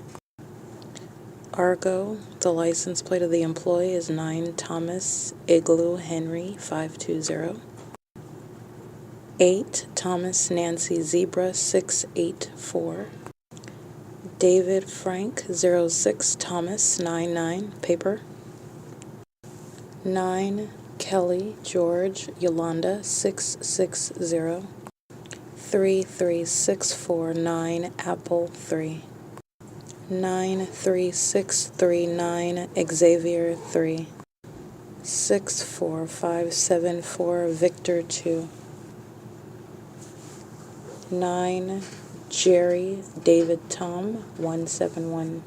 ARCO, the license plate of the employee is 9 Thomas Igloo Henry 520. 8 Thomas Nancy Zebra 684. David Frank 06 Thomas 99 paper. 9 Kelly George Yolanda 660. 33649 Apple 3. 93639 Xavier 3. 64574 Victor 2. 9 Jerry David Tom 171.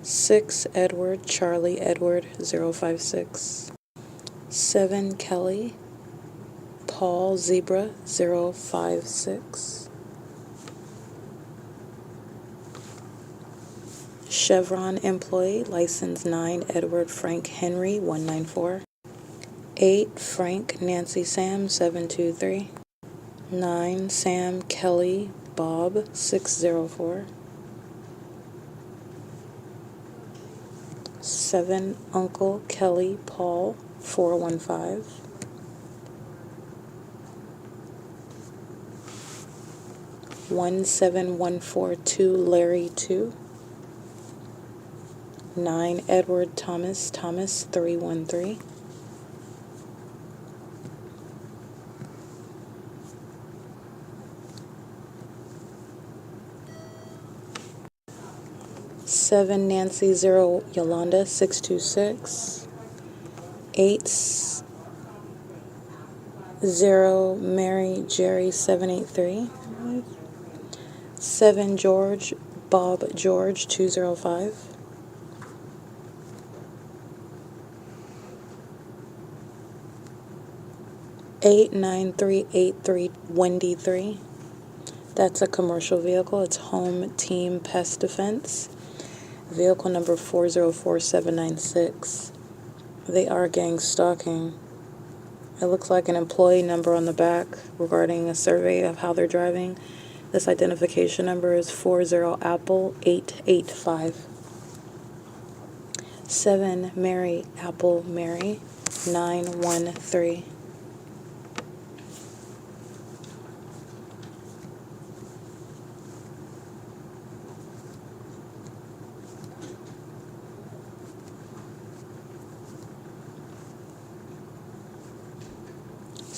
6 Edward Charlie Edward 056. 7 Kelly Paul Zebra 056. Chevron employee, license 9 Edward Frank Henry 194. 8 Frank Nancy Sam 723. 9 Sam Kelly Bob 604. 7 Uncle Kelly Paul 415. 17142 Larry 2. 9 Edward Thomas 313. 7 Nancy 0 Yolanda 626. 8 0 Mary Jerry 783. 7 George Bob George 205. 89383 Wendy 3. That's a commercial vehicle. It's Home Team Pest Defense. Vehicle number 404796. They are gang stalking. It looks like an employee number on the back regarding a survey of how they're driving. This identification number is 40 Apple 885. 7 Mary Apple Mary 913.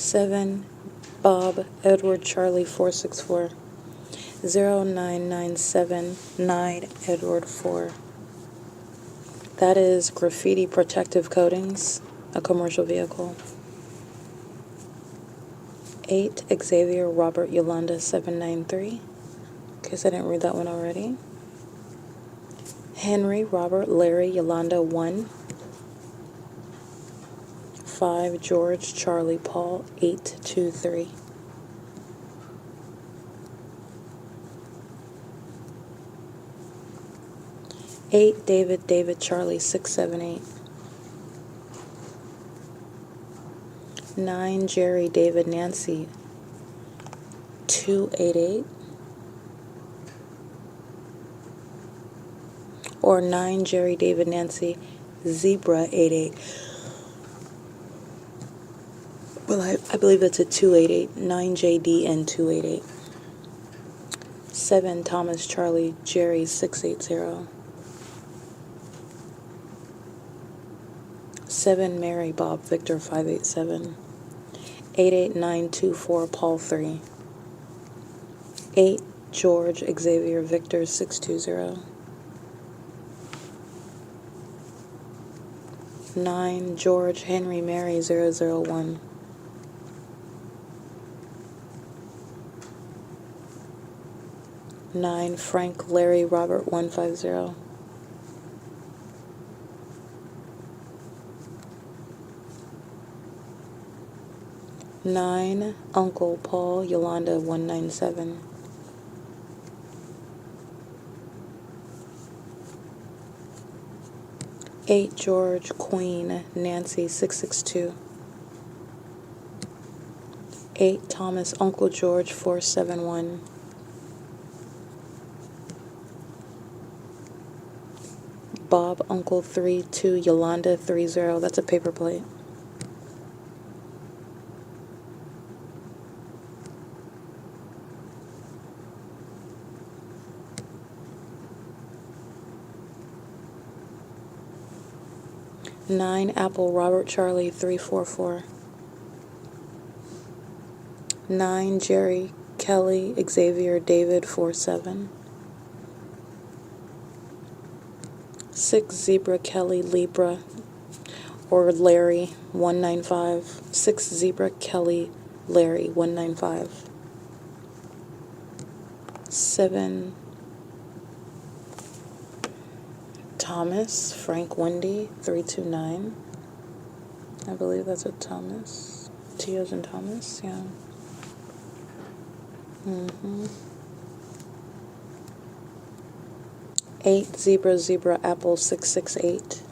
7 Bob Edward Charlie 464. 09979 Edward 4. That is Graffiti Protective Coatings, a commercial vehicle. 8 Xavier Robert Yolanda 793. In case I didn't read that one already. Henry Robert Larry Yolanda 1. 5 George Charlie Paul 823. 8 David Charlie 678. 9 Jerry David Nancy 288. Or 9 Jerry David Nancy Zebra 88. Well, I believe that's a 288. 9 JDN 288. 7 Thomas Charlie Jerry 680. 7 Mary Bob Victor 587. 88924 Paul 3. 8 George Xavier Victor 620. 9 George Henry Mary 001. 9 Frank Larry Robert 150. 9 Uncle Paul Yolanda 197. 8 George Queen Nancy 662. 8 Thomas Uncle George 471. Bob Uncle 32 Yolanda 30. That's a paper plate. Nine Apple Robert Charlie 344. 9 Jerry Kelly Xavier David 47. 6 Zebra Kelly Libra or Larry 195. 6 Zebra Kelly Larry 195. 7 Thomas Frank Wendy 329. I believe that's a Thomas. T as in Thomas, yeah. 8 Zebra Apple 668.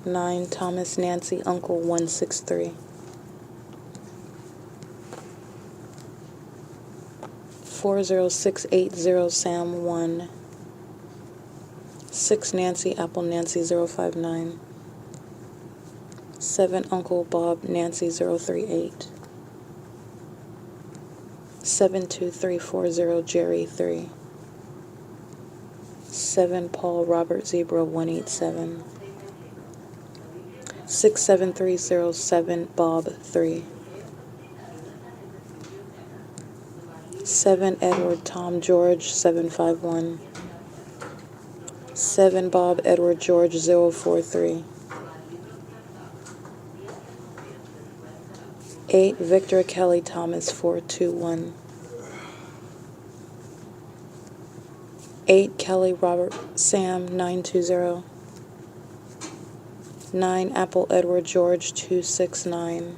9 Thomas Nancy Uncle 163. 40680 Sam 1. 6 Nancy Apple Nancy 059. 7 Uncle Bob Nancy 038. 72340 Jerry 3. 7 Paul Robert Zebra 187. 67307 Bob 3. 7 Edward Tom George 751. 7 Bob Edward George 043. 8 Victor Kelly Thomas 421. 8 Kelly Robert Sam 920. 9 Apple Edward George 269.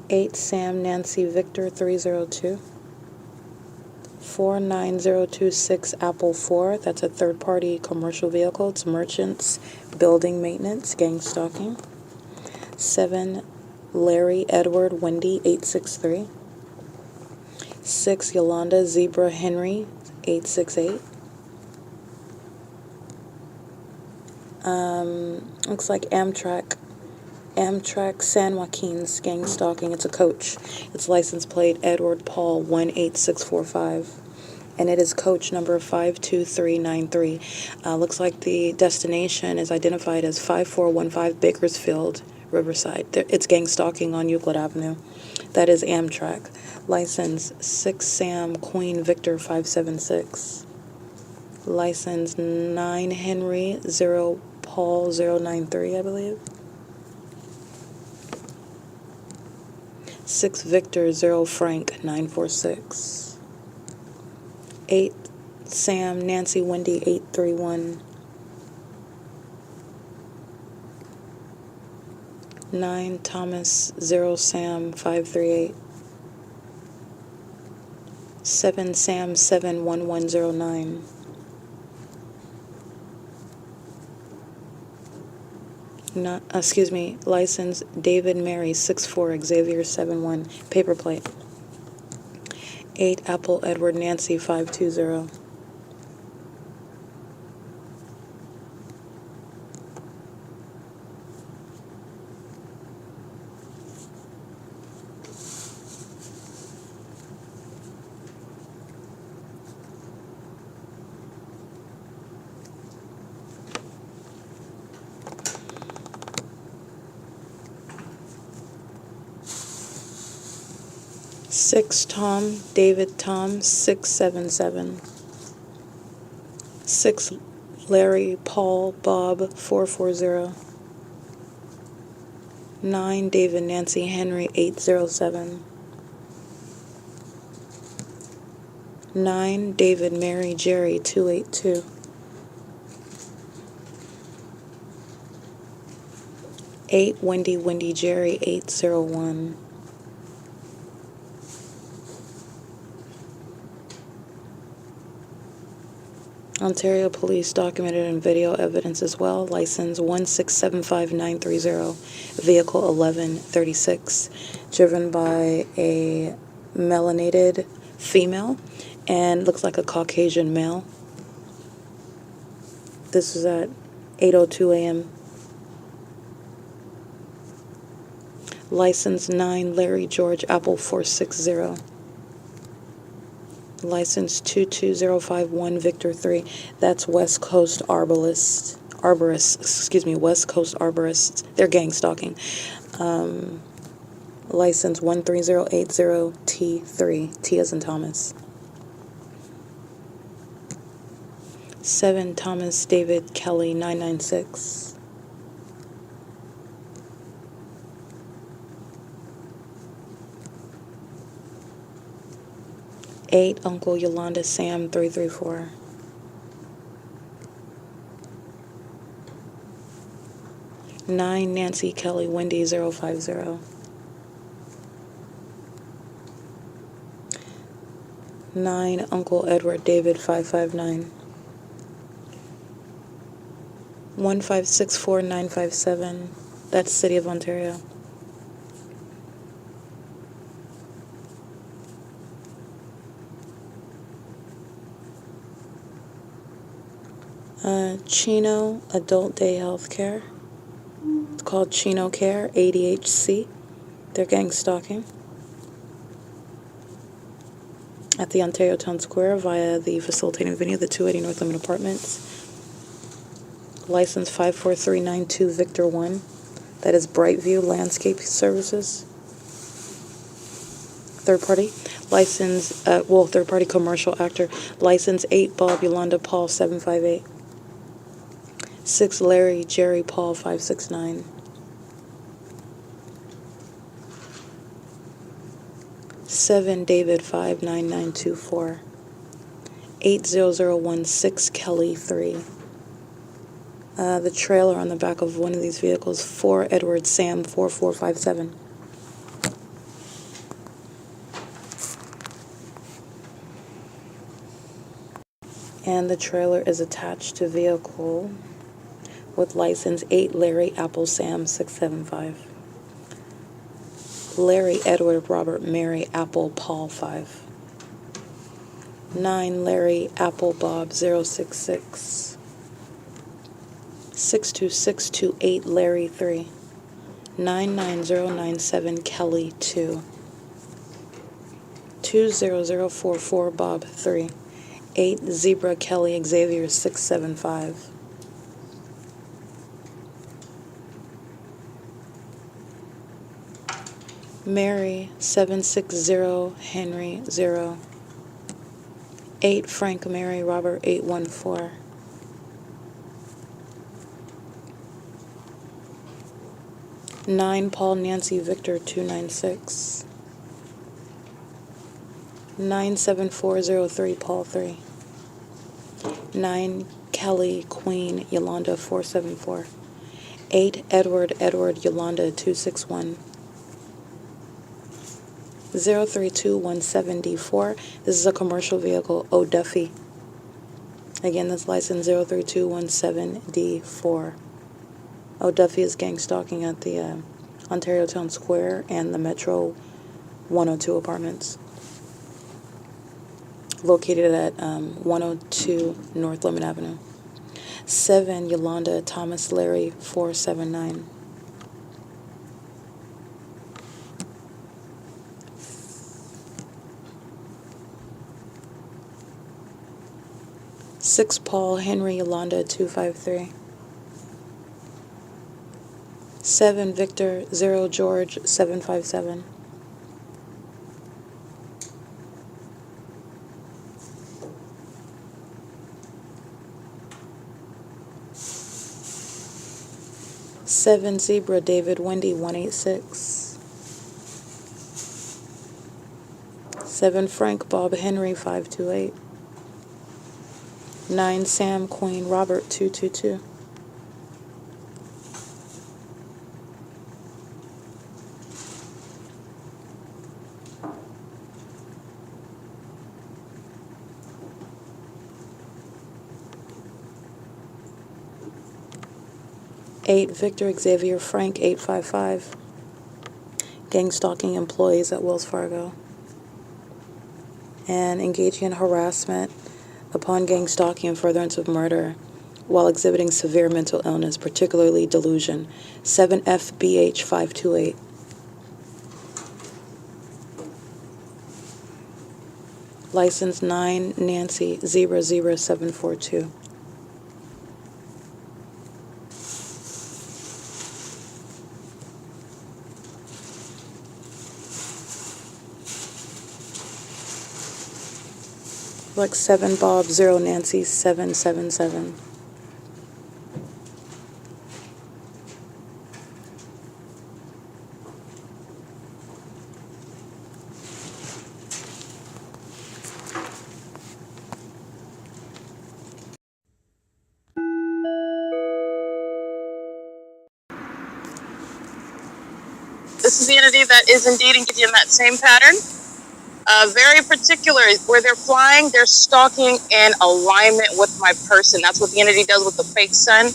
8 Sam Nancy Victor 302. 49026 Apple 4. That's a third-party commercial vehicle. It's merchants, building maintenance, gang stalking. 7 Larry Edward Wendy 863. 6 Yolanda Zebra Henry 868. Looks like Amtrak San Joaquin's gang stalking. It's a coach. It's license plate Edward Paul 18645. And it is coach number 52393. Looks like the destination is identified as 5415 Bakersfield, Riverside. It's gang stalking on Euclid Avenue. That is Amtrak. License 6 Sam Queen Victor 576. License 9 Henry 0 Paul 093, I believe. 6 Victor 0 Frank 946. 8 Sam Nancy Wendy 831. 9 Thomas 0 Sam 538. 7 Sam 71109. License David Mary 64 Xavier 71, paper plate. 8 Apple Edward Nancy 520. Six Tom David Tom 677. 6 Larry Paul Bob 440. 9 David Nancy Henry 807. 9 David Mary Jerry 282. 8 Wendy Jerry 801. Ontario Police documented and video evidence as well. License 1675930, vehicle 1136, driven by a melanated female, and looks like a Caucasian male. This is at 8:02 a.m. License 9 Larry George Apple 460. License 22051 Victor 3. That's West Coast Arborists, West Coast Arborists. They're gang stalking. License 13080T3. T as in Thomas. 7 Thomas David Kelly 996. 8 Uncle Yolanda Sam 334. 9 Nancy Kelly Wendy 050. 9 Uncle Edward David 559. 1564957. That's City of Ontario. Chino Adult Day Healthcare. It's called Chino Care, ADHC. They're gang stalking at the Ontario Town Square via the facilitating venue, the 280 North Limit Apartments. License 54392 Victor 1. That is Brightview Landscape Services. Third party. License, third party commercial actor. License 8 Bob Yolanda Paul 758. 6 Larry Jerry Paul 569. 7 David 59924. 80016 Kelly 3. The trailer on the back of one of these vehicles, 4 Edward Sam 4457. And the trailer is attached to vehicle with license 8 Larry Apple Sam 675. Larry Edward Robert Mary Apple Paul 5. 9 Larry Apple Bob 066. 62628 Larry 3. 99097 Kelly 2. 20044 Bob 3. 8 Zebra Kelly Xavier 675. Mary 760 Henry 0. 8 Frank Mary Robert 814. 9 Paul Nancy Victor 296. 97403 Paul 3. 9 Kelly Queen Yolanda 474. 8 Edward Yolanda 261. 03217D4. This is a commercial vehicle, O Duffy. Again, this license 03217D4. O Duffy is gang stalking at the Ontario Town Square and the Metro 102 apartments, located at 102 North Lemon Avenue. 7 Yolanda Thomas Larry 479. 6 Paul Henry Yolanda 253. 7 Victor 0 George 757. 7 Zebra David Wendy 186. 7 Frank Bob Henry 528. 9 Sam Queen Robert 222. 8 Victor Xavier Frank 855. Gang stalking employees at Wells Fargo. and engaging in harassment upon gang stalking and furtherance of murder while exhibiting severe mental illness, particularly delusion. 7FBH 528. License 9 Nancy 00742. Like 7 Bob 0 Nancy 777. This is the entity that is indeed engaging in that same pattern. Very particular, where they're flying, they're stalking in alignment with my person. That's what the entity does with the fake sun.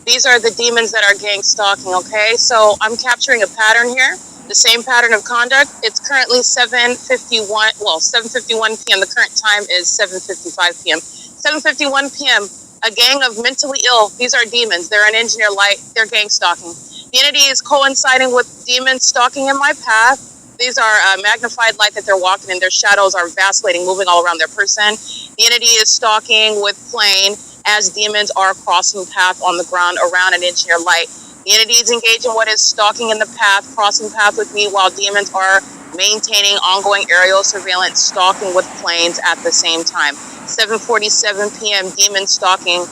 These are the demons that are gang stalking, okay? So I'm capturing a pattern here, the same pattern of conduct. It's currently 7:51 p.m. The current time is 7:55 p.m. 7:51 p.m., a gang of mentally ill, these are demons, they're an engineer light, they're gang stalking. The entity is coinciding with demons stalking in my path. These are magnified light that they're walking in. Their shadows are vacillating, moving all around their person. The entity is stalking with plane as demons are crossing path on the ground around an engineer light. The entity is engaging what is stalking in the path, crossing path with me, while demons are maintaining ongoing aerial surveillance, stalking with planes at the same time. 7:47 p.m. demon stalking.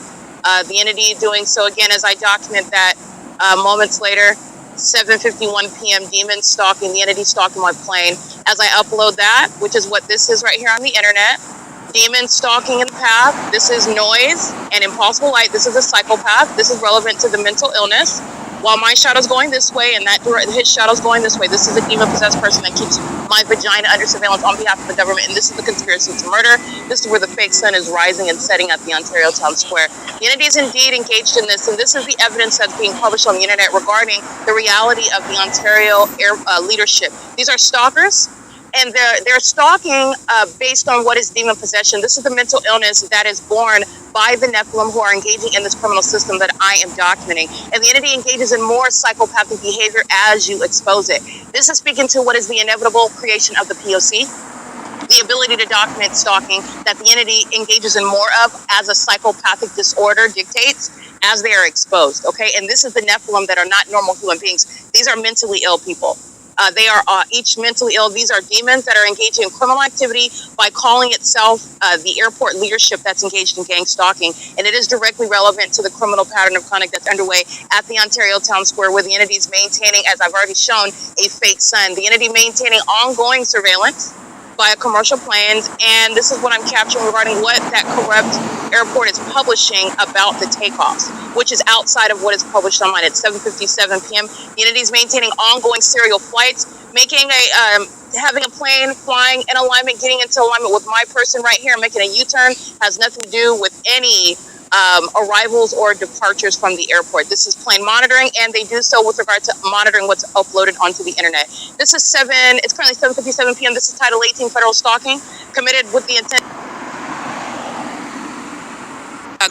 The entity doing so again as I document that moments later. 7:51 p.m. demon stalking, the entity stalking my plane. As I upload that, which is what this is right here on the internet, demon stalking in the path. This is noise and impossible light. This is a psychopath. This is relevant to the mental illness. While my shadow's going this way and his shadow's going this way, this is a demon-possessed person that keeps my vagina under surveillance on behalf of the government, and this is the conspiracy to murder. This is where the fake sun is rising and setting at the Ontario Town Square. The entity is indeed engaged in this, and this is the evidence that's being published on the internet regarding the reality of the Ontario leadership. These are stalkers, and they're stalking based on what is demon possession. This is the mental illness that is born by the Nephilim who are engaging in this criminal system that I am documenting. And the entity engages in more psychopathic behavior as you expose it. This is speaking to what is the inevitable creation of the P.O.C., the ability to document stalking that the entity engages in more of as a psychopathic disorder dictates as they are exposed, okay? And this is the Nephilim that are not normal human beings. These are mentally ill people. They are each mentally ill. These are demons that are engaging in criminal activity by calling itself the airport leadership that's engaged in gang stalking. And it is directly relevant to the criminal pattern of conduct that's underway at the Ontario Town Square, where the entity is maintaining, as I've already shown, a fake sun. The entity maintaining ongoing surveillance via commercial planes, and this is what I'm capturing regarding what that corrupt airport is publishing about the takeoffs, which is outside of what is published online at 7:57 p.m. The entity is maintaining ongoing serial flights, making having a plane flying in alignment, getting into alignment with my person right here, making a U-turn, has nothing to do with any arrivals or departures from the airport. This is plane monitoring, and they do so with regard to monitoring what's uploaded onto the internet. This is it's currently 7:57 p.m. This is Title 18 federal stalking committed with the intent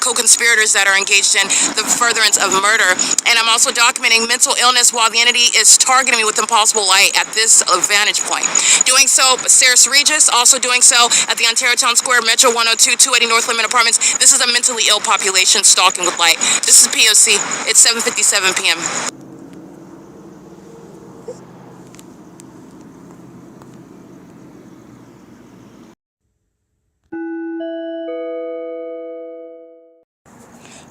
co-conspirators that are engaged in the furtherance of murder. And I'm also documenting mental illness while the entity is targeting me with impossible light at this vantage point. Doing so, Sarah's Regis, also doing so at the Ontario Town Square, Metro 102, 280 North Limit Apartments. This is a mentally ill population stalking with light. This is P.O.C. It's 7:57 p.m.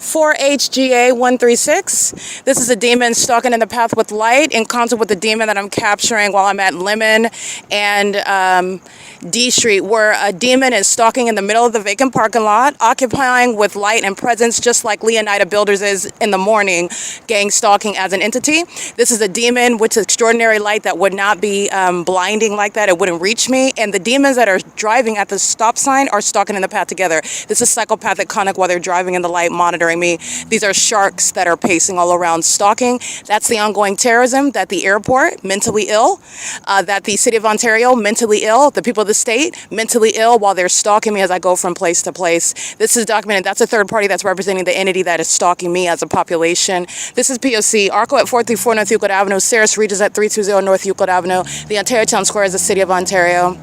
4HGA 136. This is a demon stalking in the path with light in concert with the demon that I'm capturing while I'm at Lemon and D Street, where a demon is stalking in the middle of the vacant parking lot, occupying with light and presence, just like Leonida Builders is in the morning, gang stalking as an entity. This is a demon with extraordinary light that would not be blinding like that. It wouldn't reach me. And the demons that are driving at the stop sign are stalking in the path together. This is psychopathic conduct while they're driving in the light, monitoring monitoring me. These are sharks that are pacing all around stalking. That's the ongoing terrorism that the airport, mentally ill, that the city of Ontario, mentally ill, the people of the state, mentally ill while they're stalking me as I go from place to place. This is documented. That's a third party that's representing the entity that is stalking me as a population. This is P.O.C. ARCO at 434 North Euclid Avenue, Saris Regis at 320 North Euclid Avenue. The Ontario Town Square is the city of Ontario.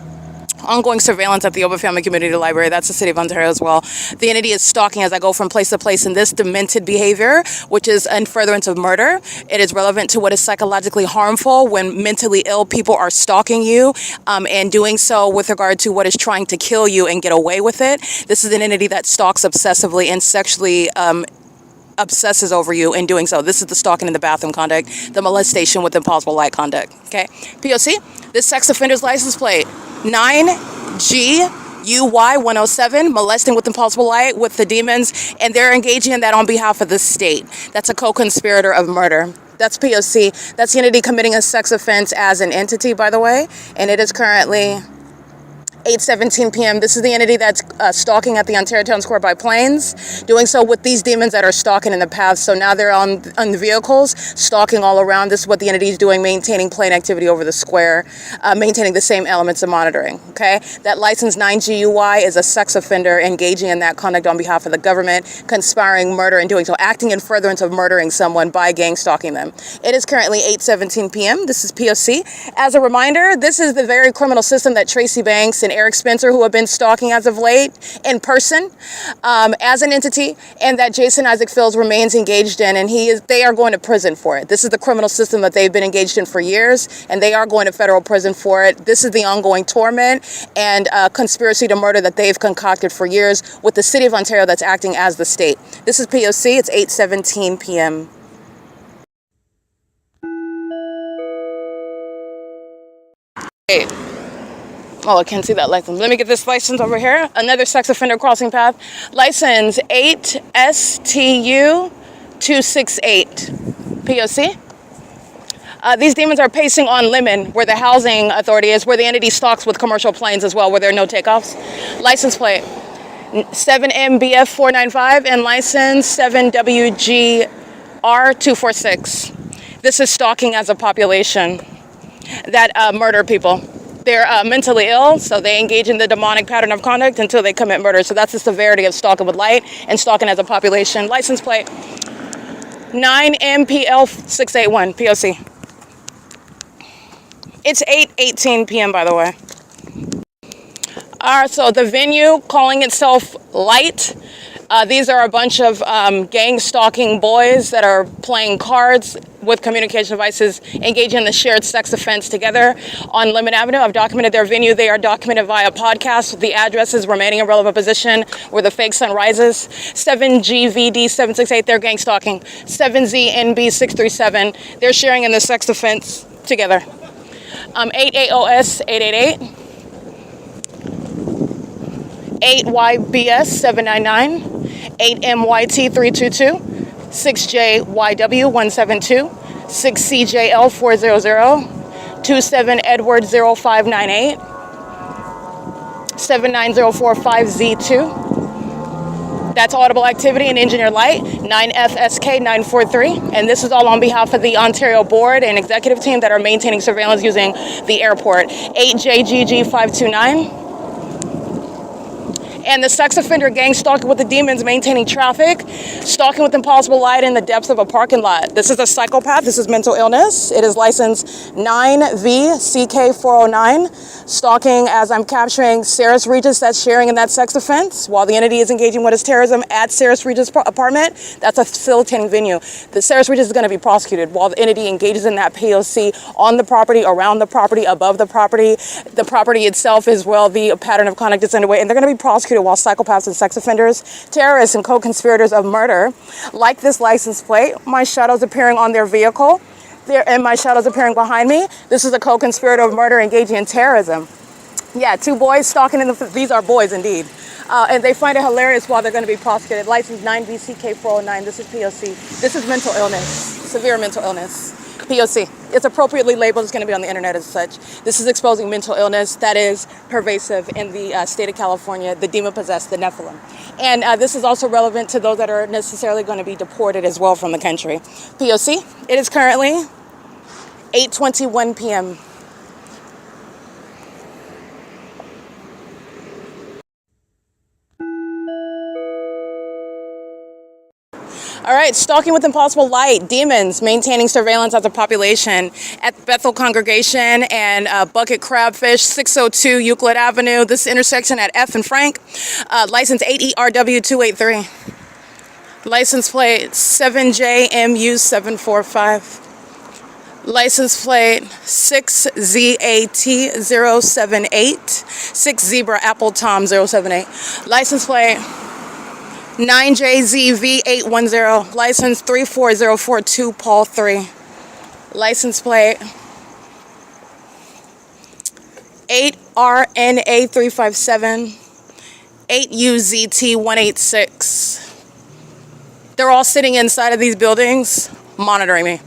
Ongoing surveillance at the OVITT Family Community Library. That's the city of Ontario as well. The entity is stalking as I go from place to place in this demented behavior, which is in furtherance of murder. It is relevant to what is psychologically harmful when mentally ill people are stalking you and doing so with regard to what is trying to kill you and get away with it. This is an entity that stalks obsessively and sexually obsesses over you in doing so. This is the stalking in the bathroom conduct, the molestation with impossible light conduct. Okay, P.O.C. This sex offender's license plate 9GUY107, molesting with impossible light with the demons, and they're engaging in that on behalf of the state. That's a co-conspirator of murder. That's P.O.C. That's the entity committing a sex offense as an entity, by the way, and it is currently 8:17 p.m. This is the entity that's stalking at the Ontario Town Square by planes, doing so with these demons that are stalking in the path. So now they're on the vehicles, stalking all around. This is what the entity is doing, maintaining plane activity over the square, maintaining the same elements of monitoring. Okay, that license 9GUY is a sex offender engaging in that conduct on behalf of the government, conspiring murder and doing so, acting in furtherance of murdering someone by gang stalking them. It is currently 8:17 p.m. This is P.O.C. As a reminder, this is the very criminal system that Tracy Banks and Eric Spencer, who have been stalking as of late in person as an entity, and that Jason Isaac Fields remains engaged in, and they are going to prison for it. This is the criminal system that they've been engaged in for years, and they are going to federal prison for it. This is the ongoing torment and conspiracy to murder that they've concocted for years with the city of Ontario that's acting as the state. This is P.O.C. It's 8:17 p.m. Hey. Oh, I can't see that license. Let me get this license over here. Another sex offender crossing path. License 8STU268. P.O.C. These demons are pacing on Lemon, where the housing authority is, where the entity stalks with commercial planes as well, where there are no takeoffs. License plate 7MBF495 and license 7WGR246. This is stalking as a population that murder people. They're mentally ill, so they engage in the demonic pattern of conduct until they commit murder. So that's the severity of stalking with light and stalking as a population. License plate 9MPL681, P.O.C. It's 8:18 p.m., by the way. All right, so the venue calling itself Light. These are a bunch of gang stalking boys that are playing cards with communication devices, engaging in the shared sex offense together on Lemon Avenue. I've documented their venue. They are documented via podcast. The address is remaining in relevant position where the fake sun rises. 7GVD768, they're gang stalking. 7ZNB637, they're sharing in the sex offense together. 8AOS888. 8YBS799, 8MYT322, 6JYW172, 6CJL400, 27Edward0598, 79045Z2. That's audible activity and engineer light, 9FSK943. And this is all on behalf of the Ontario board and executive team that are maintaining surveillance using the airport. 8JGG529. And the sex offender gang stalking with the demons, maintaining traffic, stalking with impossible light in the depths of a parking lot. This is a psychopath. This is mental illness. It is license 9VCK409. Stalking as I'm capturing Saris Regis that's sharing in that sex offense while the entity is engaging with his terrorism at Saris Regis' apartment. That's a facilitating venue. The Saris Regis is going to be prosecuted while the entity engages in that P.O.C. on the property, around the property, above the property itself as well. The pattern of conduct is underway, and they're going to be prosecuted while psychopaths and sex offenders, terrorists and co-conspirators of murder, like this license plate, my shadows appearing on their vehicle, and my shadows appearing behind me. This is a co-conspirator of murder engaging in terrorism. Yeah, two boys stalking these are boys indeed. And they find it hilarious while they're going to be prosecuted. License 9VCK409, this is P.O.C. This is mental illness, severe mental illness. P.O.C. It's appropriately labeled. It's going to be on the internet as such. This is exposing mental illness that is pervasive in the state of California, the demon-possessed, the Nephilim. And this is also relevant to those that are necessarily going to be deported as well from the country. P.O.C. It is currently 8:21 p.m. All right, stalking with impossible light, demons maintaining surveillance of the population at Bethel Congregation and Bucket Crabfish, 602 Euclid Avenue. This intersection at F and Frank. License 8ERW283. License plate 7JMU745. License plate 6ZAT078. 6 Zebra Apple Tom 078. License plate 9JZV810, license 34042 Paul 3. License plate 8RNA357, 8UZT186. They're all sitting inside of these buildings, monitoring me,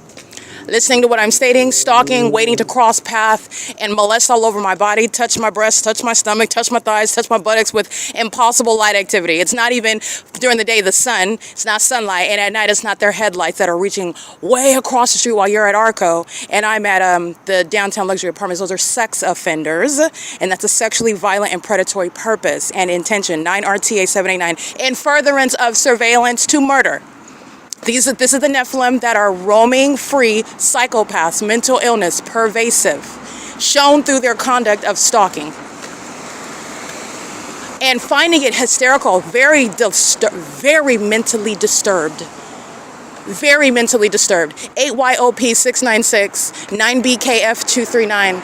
listening to what I'm stating, stalking, waiting to cross path and molest all over my body, touch my breasts, touch my stomach, touch my thighs, touch my buttocks with impossible light activity. It's not even during the day the sun, it's not sunlight, and at night it's not their headlights that are reaching way across the street while you're at ARCO and I'm at the downtown luxury apartments. Those are sex offenders, and that's a sexually violent and predatory purpose and intention. 9 RTA 789, in furtherance of surveillance to murder. This is the Nephilim that are roaming free, psychopaths, mental illness, pervasive, shown through their conduct of stalking. And finding it hysterical, very mentally disturbed. Very mentally disturbed. 8YOP696, 9BKF239,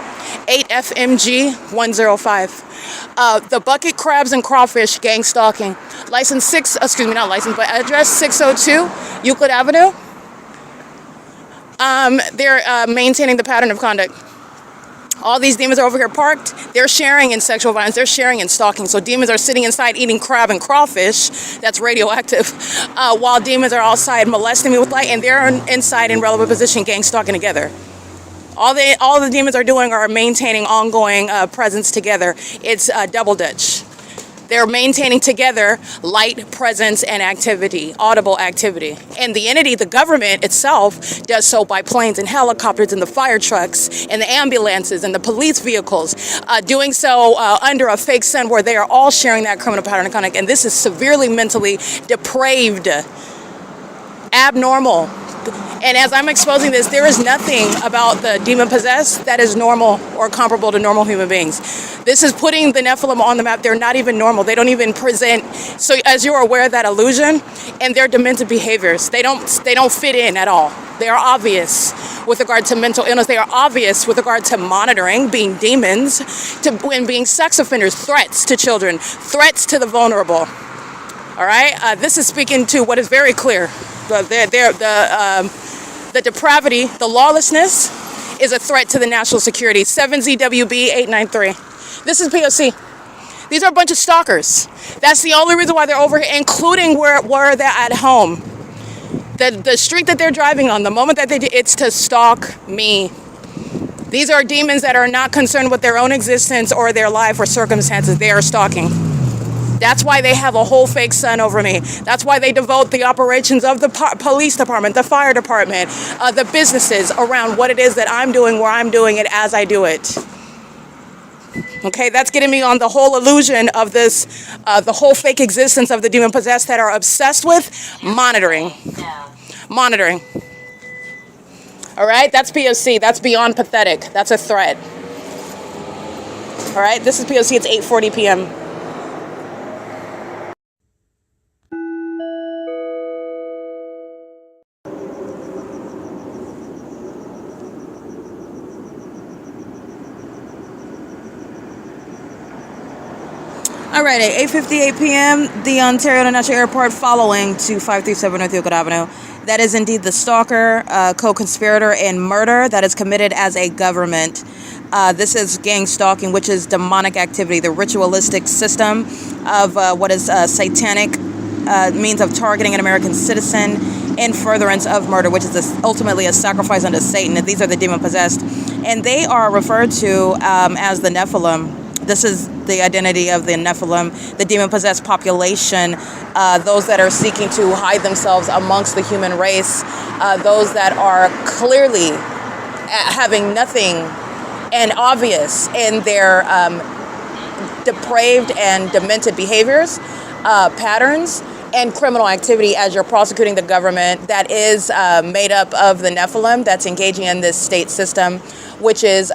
8FMG105. The Bucket Crabs and Crawfish gang stalking. License 6, excuse me, not license, but address 602 Euclid Avenue. They're maintaining the pattern of conduct. All these demons are over here parked. They're sharing in sexual violence. They're sharing in stalking. So demons are sitting inside eating crab and crawfish. That's radioactive. While demons are outside molesting me with light, and they're inside in relevant position gang stalking together. All the demons are doing are maintaining ongoing presence together. It's double dutch. They're maintaining together light, presence, and activity, audible activity. And the entity, the government itself, does so by planes and helicopters and the fire trucks and the ambulances and the police vehicles, doing so under a fake sun where they are all sharing that criminal pattern of conduct. And this is severely mentally depraved, abnormal. And as I'm exposing this, there is nothing about the demon-possessed that is normal or comparable to normal human beings. This is putting the Nephilim on the map. They're not even normal. They don't even present, so as you're aware of that illusion, and their demented behaviors, they don't fit in at all. They are obvious with regard to mental illness. They are obvious with regard to monitoring, being demons, and being sex offenders, threats to children, threats to the vulnerable. All right? This is speaking to what is very clear. The depravity, the lawlessness is a threat to the national security. 7ZWB893. This is P.O.C. These are a bunch of stalkers. That's the only reason why they're over here, including where they're at home. The street that they're driving on, the moment that it's to stalk me. These are demons that are not concerned with their own existence or their life or circumstances. They are stalking. That's why they have a whole fake sun over me. That's why they devote the operations of the police department, the fire department, the businesses around what it is that I'm doing, where I'm doing it, as I do it. Okay, that's getting me on the whole illusion of this, the whole fake existence of the demon-possessed that are obsessed with monitoring. Monitoring. All right, that's P.O.C. That's beyond pathetic. That's a threat. All right, this is P.O.C. It's 8:40 p.m. All right, at 8:58 p.m., the Ontario International Airport following to 537 North Euclid Avenue. That is indeed the stalker, co-conspirator in murder that is committed as a government. This is gang stalking, which is demonic activity, the ritualistic system of what is satanic means of targeting an American citizen in furtherance of murder, which is ultimately a sacrifice unto Satan. And these are the demon-possessed. And they are referred to as the Nephilim. This is the identity of the Nephilim, the demon-possessed population, those that are seeking to hide themselves amongst the human race, those that are clearly having nothing and obvious in their depraved and demented behaviors, patterns, and criminal activity as you're prosecuting the government that is made up of the Nephilim that's engaging in this state system, which is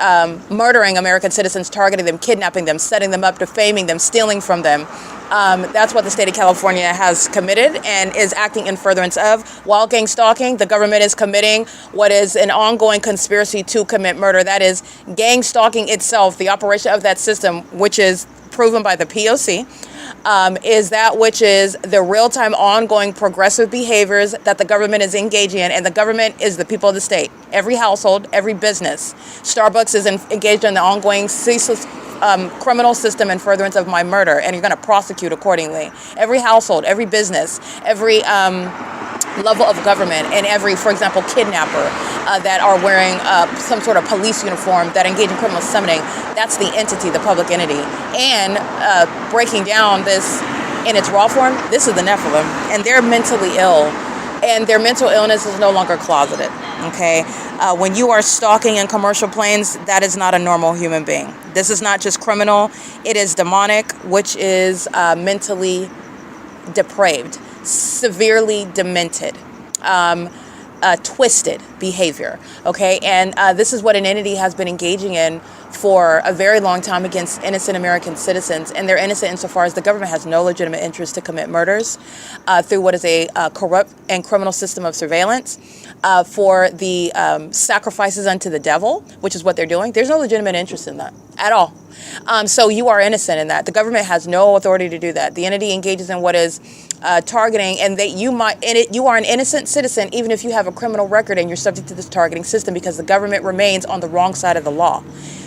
murdering American citizens, targeting them, kidnapping them, setting them up, defaming them, stealing from them. That's what the state of California has committed and is acting in furtherance of. While gang stalking, the government is committing what is an ongoing conspiracy to commit murder. That is gang stalking itself, the operation of that system, which is proven by the P.O.C., is that which is the real-time ongoing progressive behaviors that the government is engaging in, and the government is the people of the state. Every household, every business. Starbucks is engaged in the ongoing ceaseless criminal system in furtherance of my murder, and you're going to prosecute accordingly. Every household, every business, every level of government, and every, for example, kidnapper that are wearing some sort of police uniform that engage in criminal summoning, that's the entity, the public entity. And breaking down this in its raw form, this is the Nephilim, and they're mentally ill, and their mental illness is no longer closeted, okay? When you are stalking in commercial planes, that is not a normal human being. This is not just criminal, it is demonic, which is mentally depraved, severely demented, twisted behavior, okay? And this is what an entity has been engaging in for a very long time against innocent American citizens, and they're innocent insofar as the government has no legitimate interest to commit murders through what is a corrupt and criminal system of surveillance for the sacrifices unto the devil, which is what they're doing. There's no legitimate interest in that at all. So you are innocent in that. The government has no authority to do that. The entity engages in what is targeting, and that you are an innocent citizen even if you have a criminal record and you're subject to this targeting system, because the government remains on the wrong side of the law.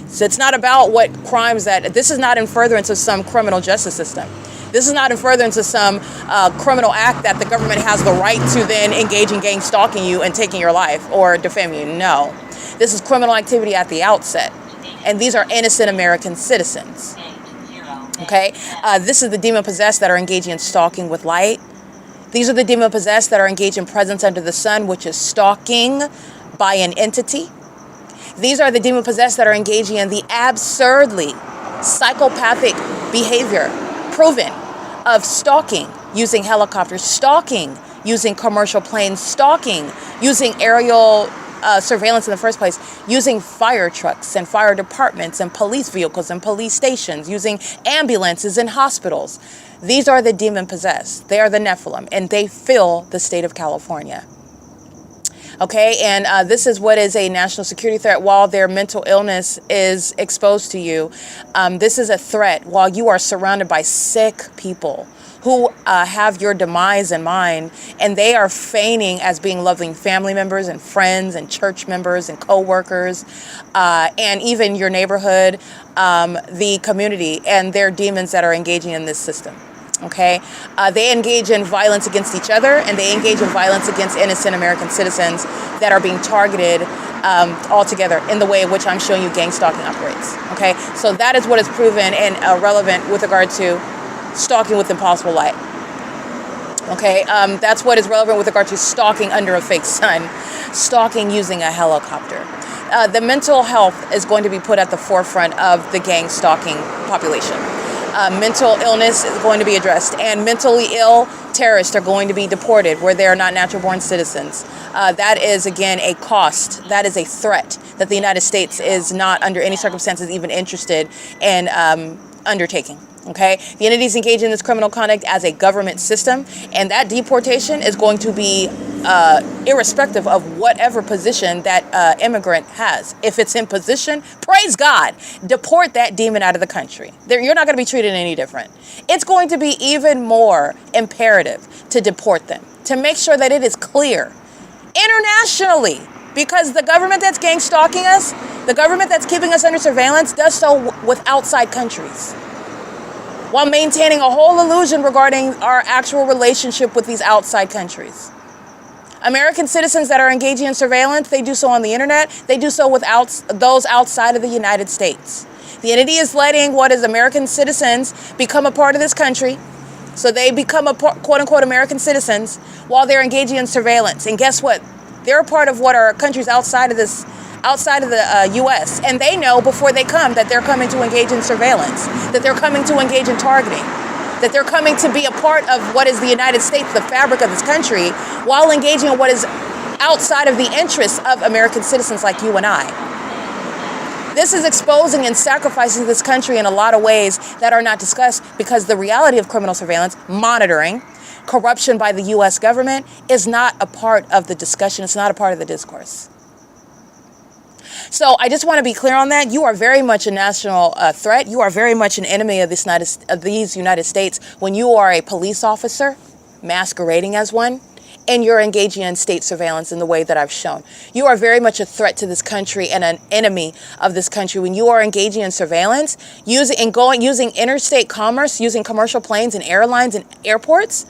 So it's not about what crimes this is not in furtherance of some criminal justice system. This is not in furtherance of some criminal act that the government has the right to then engage in gang stalking you and taking your life or defaming you. No, this is criminal activity at the outset. And these are innocent American citizens. Okay, this is the demon-possessed that are engaging in stalking with light. These are the demon-possessed that are engaged in presence under the sun, which is stalking by an entity. These are the demon-possessed that are engaging in the absurdly psychopathic behavior proven of stalking using helicopters, stalking using commercial planes, stalking using aerial surveillance in the first place, using fire trucks and fire departments and police vehicles and police stations, using ambulances in hospitals. These are the demon-possessed. They are the Nephilim, and they fill the state of California. Okay, and this is what is a national security threat. While their mental illness is exposed to you, this is a threat while you are surrounded by sick people who have your demise in mind, and they are feigning as being loving family members and friends and church members and co-workers, and even your neighborhood, the community, and their demons that are engaging in this system. Okay, they engage in violence against each other, and they engage in violence against innocent American citizens that are being targeted altogether in the way in which I'm showing you gang stalking operates. Okay, so that is what is proven and relevant with regard to stalking with impossible light. Okay, that's what is relevant with regard to stalking under a fake sun, stalking using a helicopter. The mental health is going to be put at the forefront of the gang stalking population. Mental illness is going to be addressed, and mentally ill terrorists are going to be deported where they are not natural-born citizens. That is, again, a cost. That is a threat that the United States is not under any circumstances even interested in undertaking. Okay, the entities engaged in this criminal conduct as a government system, and that deportation is going to be irrespective of whatever position that immigrant has. If it's in position, praise God, deport that demon out of the country. You're not going to be treated any different. It's going to be even more imperative to deport them, to make sure that it is clear internationally, because the government that's gang stalking us, the government that's keeping us under surveillance, does so with outside countries, while maintaining a whole illusion regarding our actual relationship with these outside countries. American citizens that are engaging in surveillance, they do so on the internet. They do so without those outside of the United States. The entity is letting what is American citizens become a part of this country. So they become a quote-unquote American citizens while they're engaging in surveillance. And guess what? They're a part of what are countries outside of the U.S. And they know before they come that they're coming to engage in surveillance, that they're coming to engage in targeting, that they're coming to be a part of what is the United States, the fabric of this country, while engaging in what is outside of the interests of American citizens like you and I. This is exposing and sacrificing this country in a lot of ways that are not discussed, because the reality of criminal surveillance, monitoring, corruption by the U.S. government is not a part of the discussion. It's not a part of the discourse. So I just want to be clear on that. You are very much a national threat. You are very much an enemy of these United States when you are a police officer masquerading as one, and you're engaging in state surveillance in the way that I've shown. You are very much a threat to this country and an enemy of this country when you are engaging in surveillance, using interstate commerce, using commercial planes and airlines and airports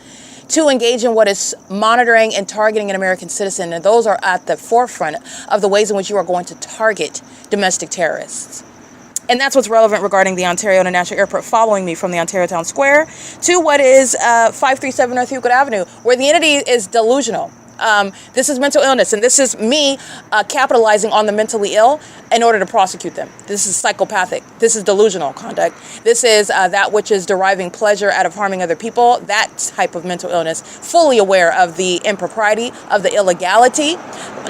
to engage in what is monitoring and targeting an American citizen. And those are at the forefront of the ways in which you are going to target domestic terrorists. And that's what's relevant regarding the Ontario International Airport, following me from the Ontario Town Square to what is 537 North Euclid Avenue, where the entity is delusional. This is mental illness, and this is me capitalizing on the mentally ill in order to prosecute them. This is psychopathic. This is delusional conduct. This is that which is deriving pleasure out of harming other people, that type of mental illness, fully aware of the impropriety, of the illegality,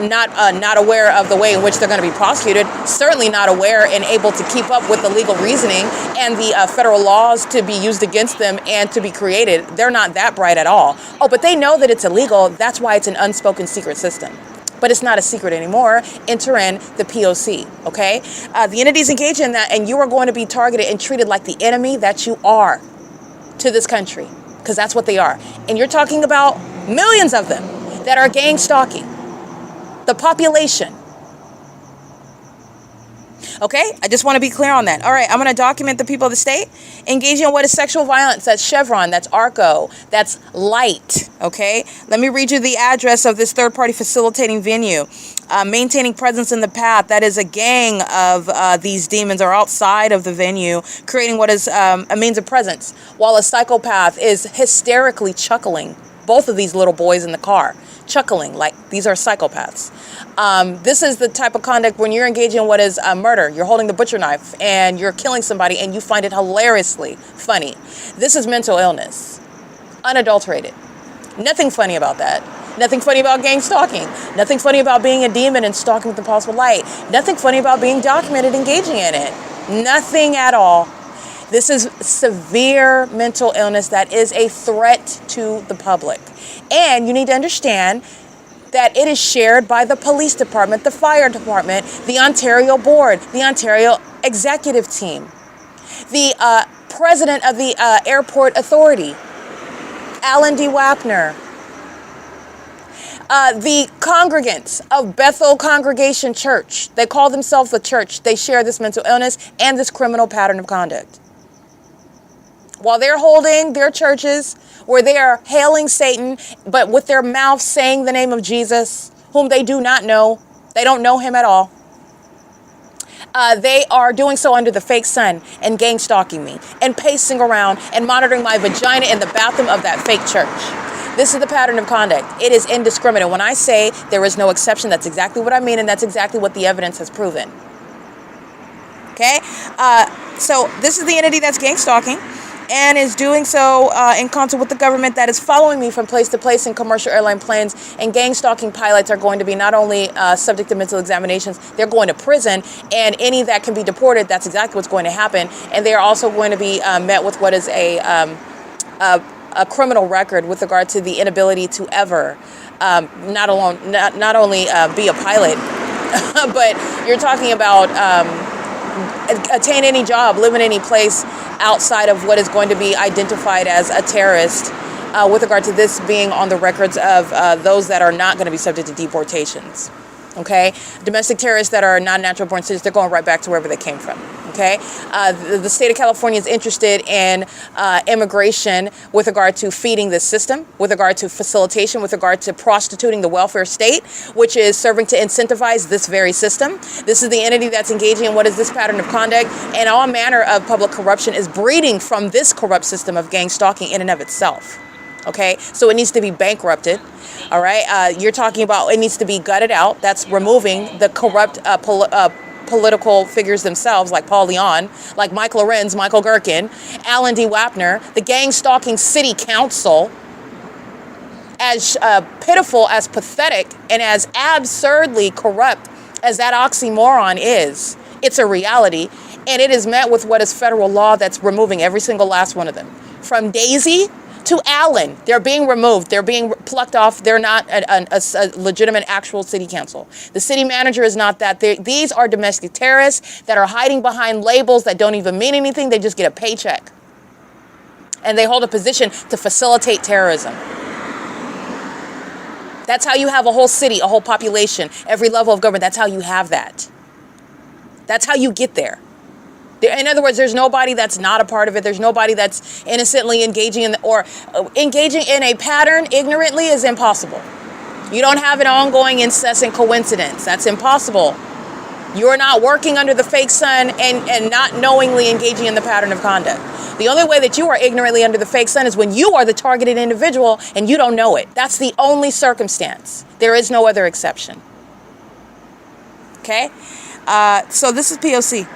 not aware of the way in which they're going to be prosecuted, certainly not aware and able to keep up with the legal reasoning and the federal laws to be used against them and to be created. They're not that bright at all. Oh, but they know that it's illegal. That's why it's an unspoken secret system. But it's not a secret anymore. Enter in the P.O.C, okay? The entities engaged in that, and you are going to be targeted and treated like the enemy that you are to this country, because that's what they are. And you're talking about millions of them that are gang stalking the population. Okay, I just want to be clear on that. All right, I'm going to document the people of the state engaging in what is sexual violence. That's CHEVRON, that's ARCO, that's LIGHT. Okay, let me read you the address of this third-party facilitating venue. Maintaining presence in the path, that is a gang of these demons are outside of the venue, creating what is a means of presence, while a psychopath is hysterically chuckling. Both of these little boys in the car, chuckling like these are psychopaths. This is the type of conduct when you're engaging in what is murder. You're holding the butcher knife and you're killing somebody and you find it hilariously funny. This is mental illness, unadulterated. Nothing funny about that. Nothing funny about gang stalking. Nothing funny about being a demon and stalking with impossible light. Nothing funny about being documented engaging in it. Nothing at all. This is severe mental illness that is a threat to the public. And you need to understand that it is shared by the police department, the fire department, the Ontario board, the Ontario executive team, the president of the airport authority, Alan D. Wapner, the congregants of Bethel Congregation Church. They call themselves the church. They share this mental illness and this criminal pattern of conduct. While they're holding their churches where they are hailing Satan, but with their mouths saying the name of Jesus, whom they do not know. They don't know him at all. They are doing so under the fake sun and gang stalking me and pacing around and monitoring my vagina in the bathroom of that fake church. This is the pattern of conduct. It is indiscriminate. When I say there is no exception, that's exactly what I mean, and that's exactly what the evidence has proven. Okay? So this is the entity that's gang stalking and is doing so in concert with the government that is following me from place to place in commercial airline planes. And gang stalking pilots are going to be not only subject to mental examinations, they're going to prison, and any that can be deported, that's exactly what's going to happen. And they are also going to be met with what is a criminal record with regard to the inability to ever not only be a pilot, but you're talking about attain any job, live in any place outside of what is going to be identified as a terrorist, with regard to this being on the records of those that are not going to be subject to deportations. Okay? Domestic terrorists that are not natural born citizens, they're going right back to wherever they came from. Okay, the state of California is interested in immigration with regard to feeding this system, with regard to facilitation, with regard to prostituting the welfare state, which is serving to incentivize this very system. This is the entity that's engaging in what is this pattern of conduct, and all manner of public corruption is breeding from this corrupt system of gang stalking in and of itself. Okay, so it needs to be bankrupted. All right, you're talking about it needs to be gutted out. That's removing the corrupt political figures themselves, like Paul Leon, like Mike Lorenz, Michael Gerken, Alan D. Wapner, the gang-stalking city council. As pitiful, as pathetic, and as absurdly corrupt as that oxymoron is, it's a reality, and it is met with what is federal law that's removing every single last one of them. From Daisy to Allen, they're being removed. They're being plucked off. They're not a legitimate actual city council. The city manager is not that. These are domestic terrorists that are hiding behind labels that don't even mean anything. They just get a paycheck. And they hold a position to facilitate terrorism. That's how you have a whole city, a whole population, every level of government. That's how you have that. That's how you get there. In other words, there's nobody that's not a part of it. There's nobody that's innocently engaging in or engaging in a pattern ignorantly is impossible. You don't have an ongoing incessant coincidence. That's impossible. You're not working under the fake sun and not knowingly engaging in the pattern of conduct. The only way that you are ignorantly under the fake sun is when you are the targeted individual and you don't know it. That's the only circumstance. There is no other exception. Okay? So this is P.O.C.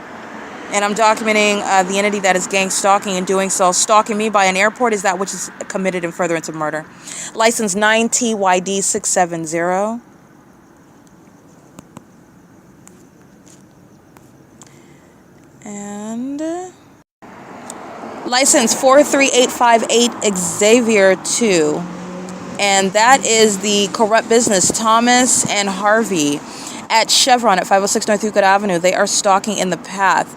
And I'm documenting the entity that is gang stalking and doing so. Stalking me by an airport is that which is committed in furtherance of murder. License 9TYD670. And license 43858 Xavier 2. And that is the corrupt business Thomas and Harvey at Chevron at 506 North Euclid Avenue. They are stalking in the path.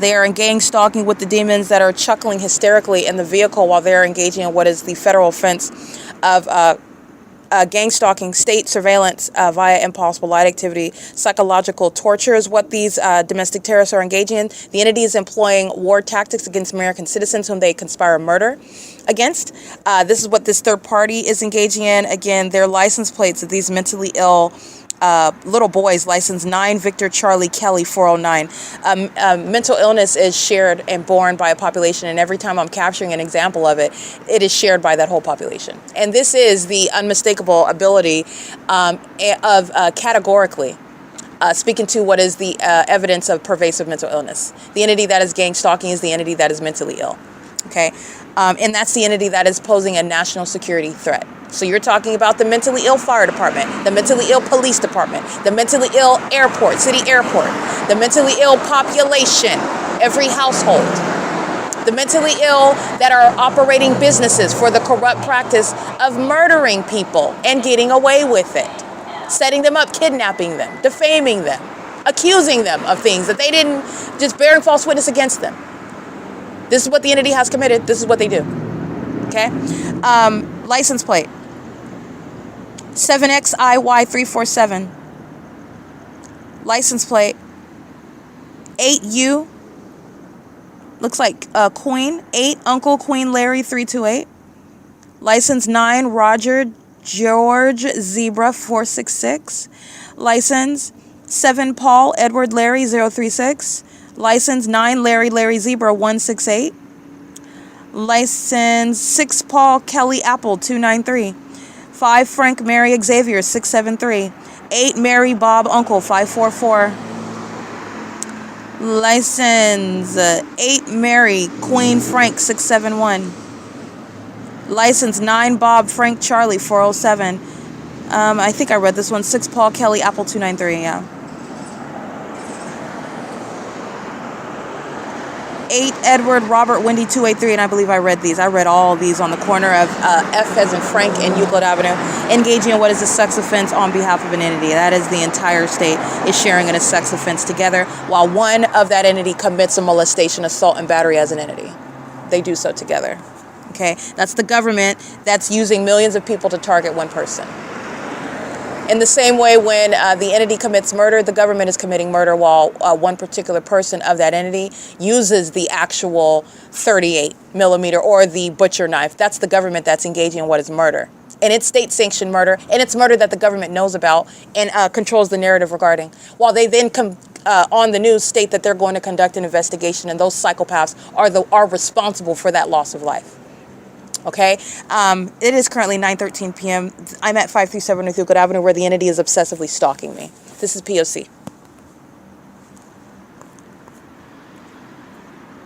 They are in gang stalking with the demons that are chuckling hysterically in the vehicle while they're engaging in what is the federal offense of gang stalking, state surveillance via impossible light activity. Psychological torture is what these domestic terrorists are engaging in. The entity is employing war tactics against American citizens whom they conspire murder against. This is what this third party is engaging in. Again, their license plates of these mentally ill little boys, license 9 Victor Charlie Kelly 409. Mental illness is shared and borne by a population, and every time I'm capturing an example of it, it is shared by that whole population. And this is the unmistakable ability of categorically speaking to what is the evidence of pervasive mental illness. The entity that is gang stalking is the entity that is mentally ill. Okay, and that's the entity that is posing a national security threat. So you're talking about the mentally ill fire department, the mentally ill police department, the mentally ill airport, city airport, the mentally ill population, every household, the mentally ill that are operating businesses for the corrupt practice of murdering people and getting away with it, setting them up, kidnapping them, defaming them, accusing them of things that they didn't, just bearing false witness against them. This is what the entity has committed. This is what they do. Okay? License plate 7XIY347. License plate 8U. Looks like Queen. 8 Uncle Queen Larry 328. License 9 Roger George Zebra 466. License 7 Paul Edward Larry 036. License 9 Larry Zebra 168. License 6 Paul Kelly Apple 293. 5 Frank Mary Xavier 673. 8 Mary Bob Uncle 544. License 8 Mary Queen Frank 671. License 9 Bob Frank Charlie 407. I think I read this one. 6 Paul Kelly Apple 293. Yeah. 8 Edward Robert Wendy 283, and I believe I read these. I read all of these on the corner of F as in Frank and Euclid Avenue, engaging in what is a sex offense on behalf of an entity. That is the entire state is sharing in a sex offense together, while one of that entity commits a molestation, assault, and battery as an entity. They do so together. Okay, that's the government that's using millions of people to target one person. In the same way, when the entity commits murder, the government is committing murder while one particular person of that entity uses the actual 38 millimeter or the butcher knife. That's the government that's engaging in what is murder. And it's state-sanctioned murder, and it's murder that the government knows about and controls the narrative regarding. While they then come on the news state that they're going to conduct an investigation, and those psychopaths are responsible for that loss of life. Okay, it is currently 9:13 p.m. I'm at 537 North Euclid Avenue, where the entity is obsessively stalking me. This is P.O.C.